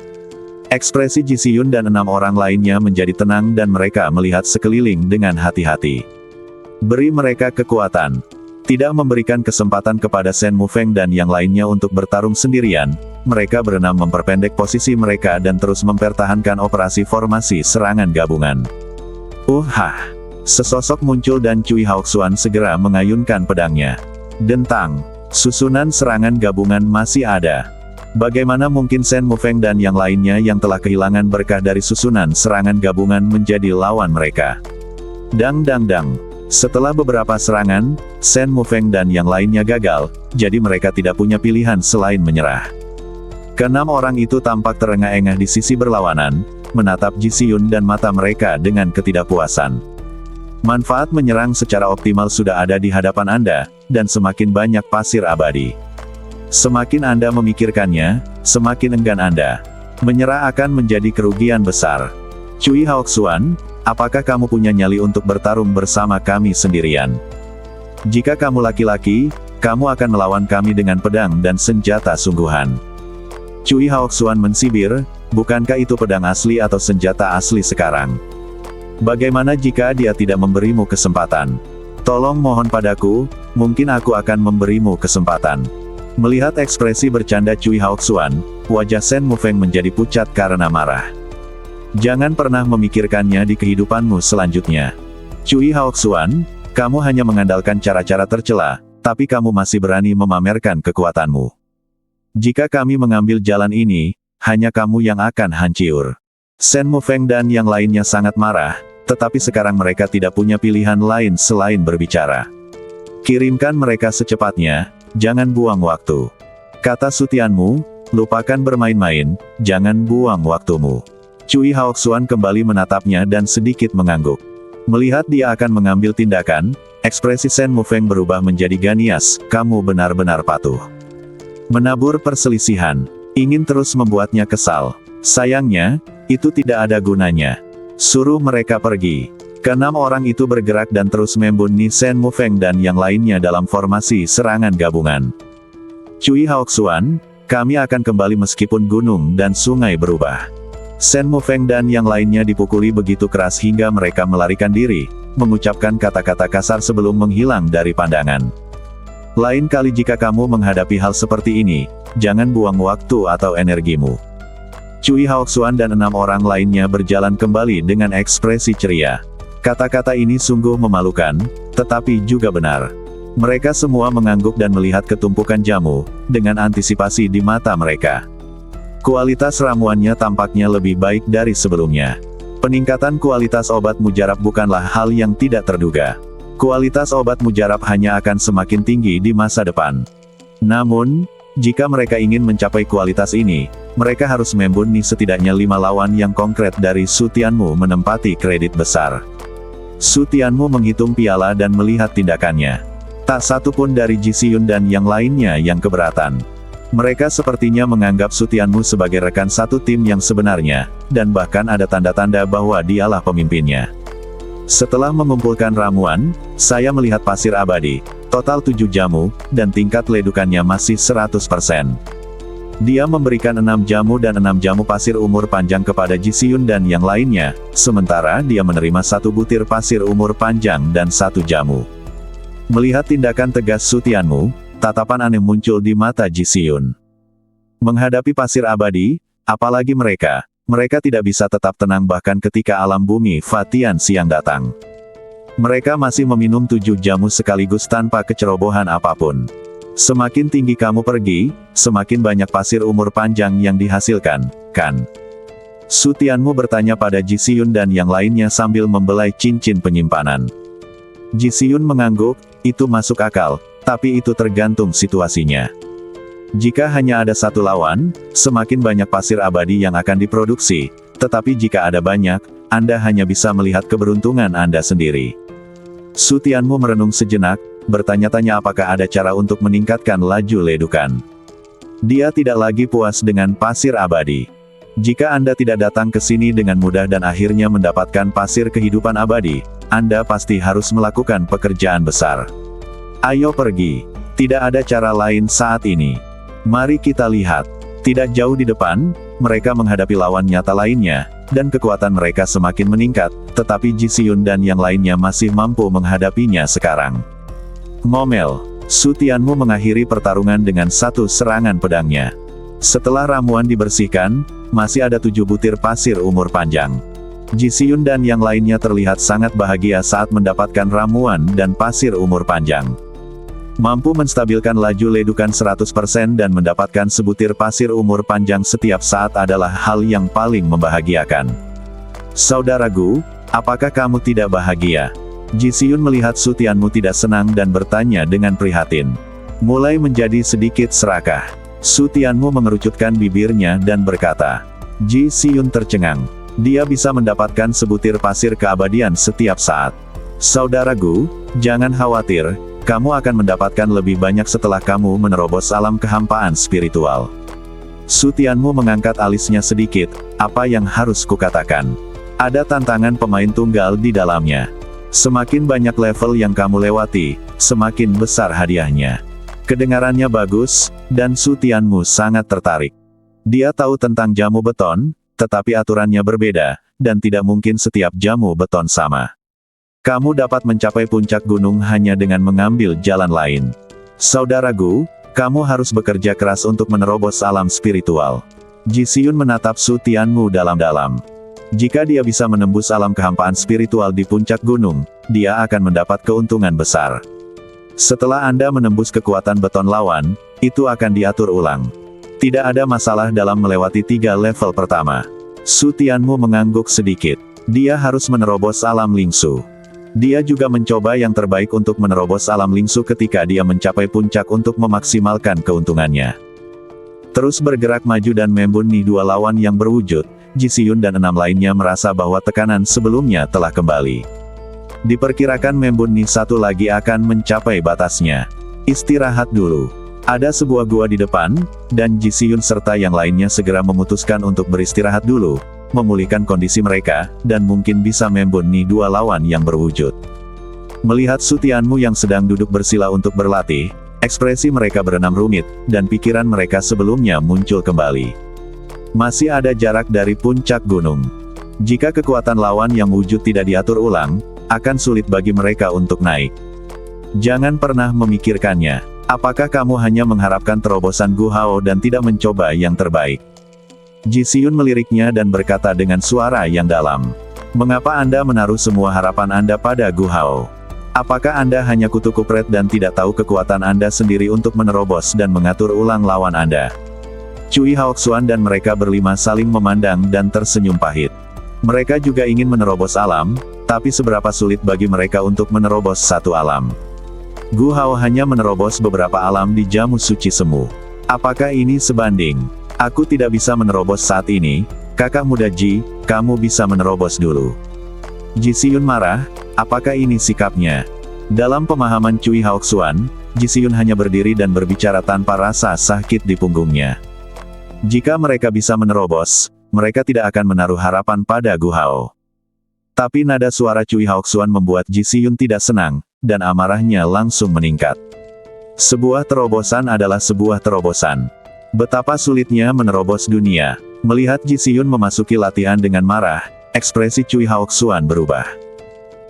Ekspresi Ji Xiyun dan 6 orang lainnya menjadi tenang dan mereka melihat sekeliling dengan hati-hati. Beri mereka kekuatan. Tidak memberikan kesempatan kepada Shen Mufeng dan yang lainnya untuk bertarung sendirian, mereka berenam memperpendek posisi mereka dan terus mempertahankan operasi formasi serangan gabungan. Sesosok muncul dan Cui Haoxuan segera mengayunkan pedangnya. Dentang. Susunan serangan gabungan masih ada. Bagaimana mungkin Shen Mufeng dan yang lainnya yang telah kehilangan berkah dari susunan serangan gabungan menjadi lawan mereka? Dang dang dang. Setelah beberapa serangan, Shen Mufeng dan yang lainnya gagal, jadi mereka tidak punya pilihan selain menyerah. Ke-6 orang itu tampak terengah-engah di sisi berlawanan, menatap Ji Xiyun dan mata mereka dengan ketidakpuasan. Manfaat menyerang secara optimal sudah ada di hadapan Anda, dan semakin banyak pasir abadi. Semakin Anda memikirkannya, semakin enggan Anda. Menyerah akan menjadi kerugian besar. Cui Haoxuan, apakah kamu punya nyali untuk bertarung bersama kami sendirian? Jika kamu laki-laki, kamu akan melawan kami dengan pedang dan senjata sungguhan. Cui Haoxuan mensibir, bukankah itu pedang asli atau senjata asli sekarang? Bagaimana jika dia tidak memberimu kesempatan? Tolong mohon padaku, mungkin aku akan memberimu kesempatan. Melihat ekspresi bercanda Cui Haoxuan, wajah Shen Mufeng menjadi pucat karena marah. Jangan pernah memikirkannya di kehidupanmu selanjutnya. Cui Haoxuan, kamu hanya mengandalkan cara-cara tercela, tapi kamu masih berani memamerkan kekuatanmu. Jika kami mengambil jalan ini, hanya kamu yang akan hancur. Shen Mufeng dan yang lainnya sangat marah, tetapi sekarang mereka tidak punya pilihan lain selain berbicara. Kirimkan mereka secepatnya, jangan buang waktu. Kata Su Tianmu, Lupakan bermain-main, jangan buang waktumu. Cui Haoxuan kembali menatapnya dan sedikit mengangguk. Melihat dia akan mengambil tindakan, ekspresi Shen Mufeng berubah menjadi Ganias, kamu benar-benar patuh. Menabur perselisihan, ingin terus membuatnya kesal. Sayangnya, itu tidak ada gunanya. Suruh mereka pergi. Keenam orang itu bergerak dan terus membunuh Shen Mufeng dan yang lainnya dalam formasi serangan gabungan. Cui Haoxuan, kami akan kembali meskipun gunung dan sungai berubah. Shen Mufeng dan yang lainnya dipukuli begitu keras hingga mereka melarikan diri, mengucapkan kata-kata kasar sebelum menghilang dari pandangan. Lain kali jika kamu menghadapi hal seperti ini, jangan buang waktu atau energimu. Cui Haoxuan dan 6 orang lainnya berjalan kembali dengan ekspresi ceria. Kata-kata ini sungguh memalukan, tetapi juga benar. Mereka semua mengangguk dan melihat ketumpukan jamu, dengan antisipasi di mata mereka. Kualitas ramuannya tampaknya lebih baik dari sebelumnya. Peningkatan kualitas obat mujarab bukanlah hal yang tidak terduga. Kualitas obat mujarab hanya akan semakin tinggi di masa depan. Namun, jika mereka ingin mencapai kualitas ini, mereka harus membunuh setidaknya 5 lawan yang konkret dari Su Tianmu menempati kredit besar. Su Tianmu menghitung piala dan melihat tindakannya. Tak satu pun dari Ji Xiyun dan yang lainnya yang keberatan. Mereka sepertinya menganggap Su Tianmu sebagai rekan satu tim yang sebenarnya, dan bahkan ada tanda-tanda bahwa dialah pemimpinnya. Setelah mengumpulkan ramuan, saya melihat pasir abadi, total 7 jamu, dan tingkat ledukannya masih 100%. Dia memberikan 6 jamu dan 6 jamu pasir umur panjang kepada Ji Xiyun dan yang lainnya, sementara dia menerima 1 butir pasir umur panjang dan 1 jamu. Melihat tindakan tegas Su Tianmu, tatapan aneh muncul di mata Ji Xiyun. Menghadapi pasir abadi, apalagi mereka tidak bisa tetap tenang bahkan ketika alam bumi Fatian siang datang. Mereka masih meminum 7 jamu sekaligus tanpa kecerobohan apapun. Semakin tinggi kamu pergi, semakin banyak pasir umur panjang yang dihasilkan, kan? Su Tianmu bertanya pada Ji Xiyun dan yang lainnya sambil membelai cincin penyimpanan. Ji Xiyun mengangguk, itu masuk akal, tapi itu tergantung situasinya. Jika hanya ada 1 lawan, semakin banyak pasir abadi yang akan diproduksi, tetapi jika ada banyak, Anda hanya bisa melihat keberuntungan Anda sendiri. Su Tianmu merenung sejenak, bertanya-tanya apakah ada cara untuk meningkatkan laju ledukan. Dia tidak lagi puas dengan pasir abadi. Jika Anda tidak datang ke sini dengan mudah dan akhirnya mendapatkan pasir kehidupan abadi, Anda pasti harus melakukan pekerjaan besar. Ayo pergi. Tidak ada cara lain saat ini. Mari kita lihat. Tidak jauh di depan, mereka menghadapi lawan nyata lainnya, dan kekuatan mereka semakin meningkat, tetapi Ji Xiyun dan yang lainnya masih mampu menghadapinya sekarang. Ngomel. Su Tianmu mengakhiri pertarungan dengan 1 serangan pedangnya. Setelah ramuan dibersihkan, masih ada 7 butir pasir umur panjang. Ji Xiyun dan yang lainnya terlihat sangat bahagia saat mendapatkan ramuan dan pasir umur panjang. Mampu menstabilkan laju ledukan 100% dan mendapatkan sebutir pasir umur panjang setiap saat adalah hal yang paling membahagiakan. Saudaraku, apakah kamu tidak bahagia? Ji Xiyun melihat Su Tianmu tidak senang dan bertanya dengan prihatin. Mulai menjadi sedikit serakah. Su Tianmu mengerucutkan bibirnya dan berkata. Ji Xiyun tercengang. Dia bisa mendapatkan sebutir pasir keabadian setiap saat. Saudaraku, jangan khawatir, kamu akan mendapatkan lebih banyak setelah kamu menerobos alam kehampaan spiritual. Su Tianmu mengangkat alisnya sedikit, apa yang harus kukatakan? Ada tantangan pemain tunggal di dalamnya. Semakin banyak level yang kamu lewati, semakin besar hadiahnya. Kedengarannya bagus, dan Su Tianmu sangat tertarik. Dia tahu tentang jamu beton, tetapi aturannya berbeda, dan tidak mungkin setiap jamu beton sama. Kamu dapat mencapai puncak gunung hanya dengan mengambil jalan lain. Saudaraku, kamu harus bekerja keras untuk menerobos alam spiritual. Ji Xiyun menatap Su Tianmu dalam-dalam. Jika dia bisa menembus alam kehampaan spiritual di puncak gunung, dia akan mendapat keuntungan besar. Setelah Anda menembus kekuatan beton lawan, itu akan diatur ulang. Tidak ada masalah dalam melewati 3 level pertama. Su Tianmu mengangguk sedikit. Dia harus menerobos alam lingsu. Dia juga mencoba yang terbaik untuk menerobos alam lingsu ketika dia mencapai puncak untuk memaksimalkan keuntungannya. Terus bergerak maju dan membunuh dua lawan yang berwujud, Ji Siyun dan 6 lainnya merasa bahwa tekanan sebelumnya telah kembali. Diperkirakan membunuh satu lagi akan mencapai batasnya. Istirahat dulu. Ada sebuah gua di depan, dan Ji Siyun serta yang lainnya segera memutuskan untuk beristirahat dulu, memulihkan kondisi mereka, dan mungkin bisa membunuh dua lawan yang berwujud. Melihat Su Tianmu yang sedang duduk bersila untuk berlatih, ekspresi mereka berenam rumit, dan pikiran mereka sebelumnya muncul kembali. Masih ada jarak dari puncak gunung. Jika kekuatan lawan yang wujud tidak diatur ulang, akan sulit bagi mereka untuk naik. Jangan pernah memikirkannya. Apakah kamu hanya mengharapkan terobosan Gu Hao dan tidak mencoba yang terbaik? Ji Siyun meliriknya dan berkata dengan suara yang dalam. Mengapa Anda menaruh semua harapan Anda pada Gu Hao? Apakah Anda hanya kutu kupret dan tidak tahu kekuatan Anda sendiri untuk menerobos dan mengatur ulang lawan Anda? Cui Haoxuan dan mereka berlima saling memandang dan tersenyum pahit. Mereka juga ingin menerobos alam, tapi seberapa sulit bagi mereka untuk menerobos satu alam. Gu Hao hanya menerobos beberapa alam di jamu suci semu. Apakah ini sebanding? Aku tidak bisa menerobos saat ini, kakak muda Ji, kamu bisa menerobos dulu. Ji Siyun marah. Apakah ini sikapnya? Dalam pemahaman Cui Haoxuan, Ji Siyun hanya berdiri dan berbicara tanpa rasa sakit di punggungnya. Jika mereka bisa menerobos, mereka tidak akan menaruh harapan pada Gu Hao. Tapi nada suara Cui Haoxuan membuat Ji Siyun tidak senang, dan amarahnya langsung meningkat. Sebuah terobosan adalah sebuah terobosan. Betapa sulitnya menerobos dunia. Melihat Ji Siyun memasuki latihan dengan marah, ekspresi Cui Haoxuan berubah.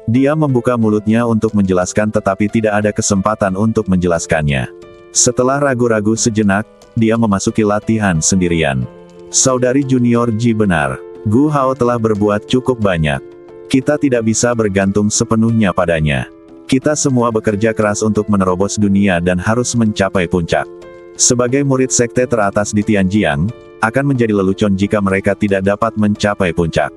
Dia membuka mulutnya untuk menjelaskan tetapi tidak ada kesempatan untuk menjelaskannya. Setelah ragu-ragu sejenak, dia memasuki latihan sendirian. Saudari junior Ji benar. Gu Hao telah berbuat cukup banyak. Kita tidak bisa bergantung sepenuhnya padanya. Kita semua bekerja keras untuk menerobos dunia dan harus mencapai puncak. Sebagai murid sekte teratas di Tianjiang, akan menjadi lelucon jika mereka tidak dapat mencapai puncak.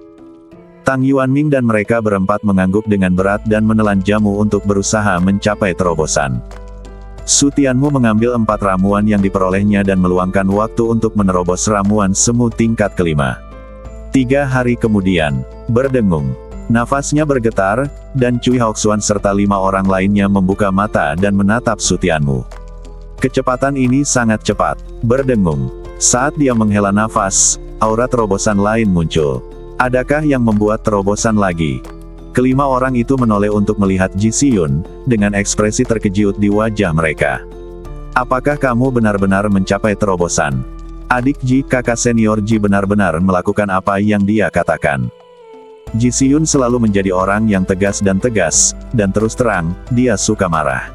Tang Yuanming dan mereka berempat mengangguk dengan berat dan menelan jamu untuk berusaha mencapai terobosan. Su Tianmu mengambil 4 ramuan yang diperolehnya dan meluangkan waktu untuk menerobos ramuan semu tingkat kelima. 3 hari kemudian, berdengung. Nafasnya bergetar, dan Cui Haoxuan serta 5 orang lainnya membuka mata dan menatap Su Tianmu. Kecepatan ini sangat cepat. Berdengung. Saat dia menghela nafas, aura terobosan lain muncul. Adakah yang membuat terobosan lagi? Kelima orang itu menoleh untuk melihat Ji Siyun, dengan ekspresi terkejut di wajah mereka. Apakah kamu benar-benar mencapai terobosan? Adik Ji, kakak senior Ji benar-benar melakukan apa yang dia katakan. Ji Siyun selalu menjadi orang yang tegas, dan terus terang, dia suka marah.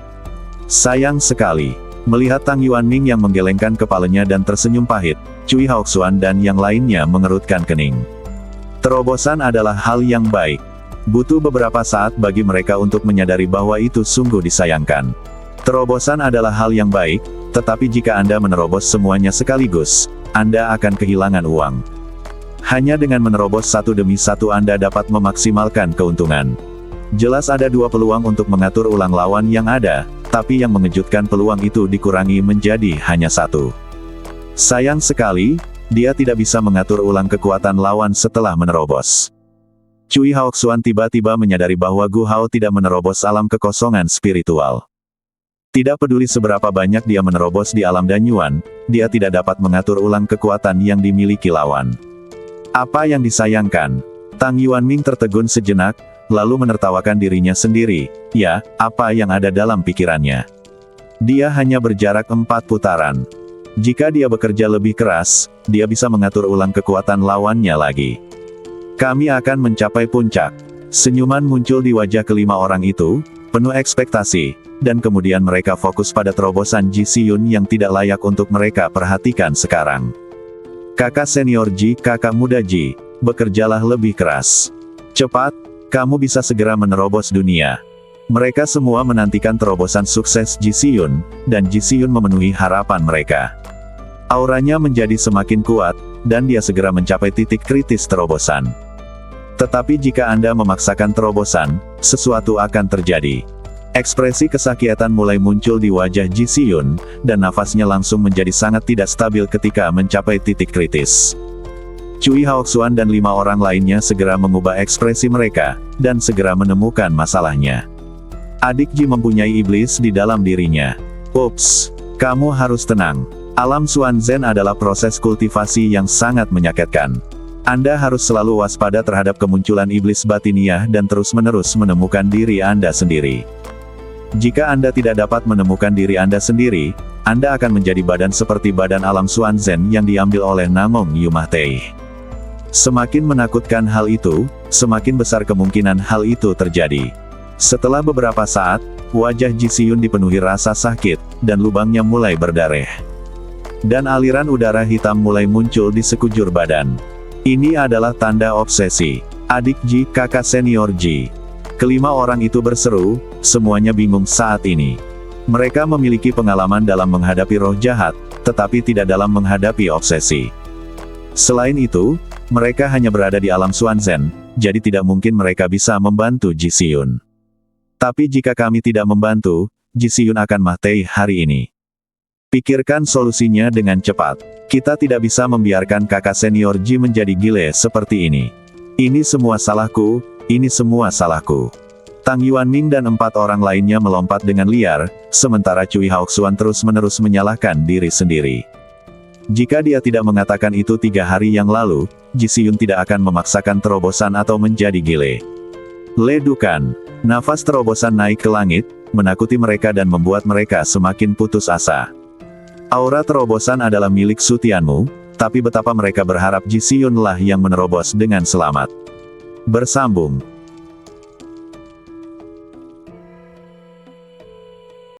Sayang sekali. Melihat Tang Yuanming yang menggelengkan kepalanya dan tersenyum pahit, Cui Haoxuan dan yang lainnya mengerutkan kening. Terobosan adalah hal yang baik. Butuh beberapa saat bagi mereka untuk menyadari bahwa itu sungguh disayangkan. Terobosan adalah hal yang baik, tetapi jika Anda menerobos semuanya sekaligus, Anda akan kehilangan uang. Hanya dengan menerobos satu demi satu Anda dapat memaksimalkan keuntungan. Jelas ada 2 peluang untuk mengatur ulang lawan yang ada, tapi yang mengejutkan peluang itu dikurangi menjadi hanya 1. Sayang sekali, dia tidak bisa mengatur ulang kekuatan lawan setelah menerobos. Cui Haoxuan tiba-tiba menyadari bahwa Gu Hao tidak menerobos alam kekosongan spiritual. Tidak peduli seberapa banyak dia menerobos di alam Danyuan, dia tidak dapat mengatur ulang kekuatan yang dimiliki lawan. Apa yang disayangkan? Tang Yuanming tertegun sejenak, lalu menertawakan dirinya sendiri. Ya, apa yang ada dalam pikirannya? Dia hanya berjarak 4 putaran. Jika dia bekerja lebih keras, dia bisa mengatur ulang kekuatan lawannya lagi. Kami akan mencapai puncak. Senyuman muncul di wajah kelima orang itu, penuh ekspektasi, dan kemudian mereka fokus pada terobosan Ji Siyun yang tidak layak untuk mereka perhatikan sekarang. Kakak senior Ji, kakak muda Ji, bekerjalah lebih keras. Cepat, kamu bisa segera menerobos dunia. Mereka semua menantikan terobosan sukses Ji Siyun, dan Ji Siyun memenuhi harapan mereka. Auranya menjadi semakin kuat, dan dia segera mencapai titik kritis terobosan. Tetapi jika Anda memaksakan terobosan, sesuatu akan terjadi. Ekspresi kesakitan mulai muncul di wajah Ji Si-yun, dan nafasnya langsung menjadi sangat tidak stabil ketika mencapai titik kritis. Cui Haoxuan dan 5 orang lainnya segera mengubah ekspresi mereka, dan segera menemukan masalahnya. Adik Ji mempunyai iblis di dalam dirinya. Ups, kamu harus tenang. Alam Xuanzhen adalah proses kultivasi yang sangat menyakitkan. Anda harus selalu waspada terhadap kemunculan iblis batiniah dan terus-menerus menemukan diri Anda sendiri. Jika Anda tidak dapat menemukan diri Anda sendiri, Anda akan menjadi badan seperti badan alam Xuanzhen yang diambil oleh Namong Yumahtei. Semakin menakutkan hal itu, semakin besar kemungkinan hal itu terjadi. Setelah beberapa saat, wajah Ji Si-yun dipenuhi rasa sakit, dan lubangnya mulai berdarah. Dan aliran udara hitam mulai muncul di sekujur badan. Ini adalah tanda obsesi. Adik Ji, kakak senior Ji. Kelima orang itu berseru, semuanya bingung saat ini. Mereka memiliki pengalaman dalam menghadapi roh jahat, tetapi tidak dalam menghadapi obsesi. Selain itu, mereka hanya berada di alam Xuanzhen, jadi tidak mungkin mereka bisa membantu Ji Si-yun. Tapi jika kami tidak membantu, Ji Si-yun akan mati hari ini. Pikirkan solusinya dengan cepat. Kita tidak bisa membiarkan kakak senior Ji menjadi gile seperti ini. Ini semua salahku, ini semua salahku. Tang Yuanming dan 4 orang lainnya melompat dengan liar, sementara Cui Haoxuan terus-menerus menyalahkan diri sendiri. Jika dia tidak mengatakan itu 3 hari yang lalu, Ji Si-yun tidak akan memaksakan terobosan atau menjadi gile. Ledukan. Nafas terobosan naik ke langit, menakuti mereka dan membuat mereka semakin putus asa. Aura terobosan adalah milik Su Tianmu, tapi betapa mereka berharap Ji Si-yun lah yang menerobos dengan selamat. Bersambung.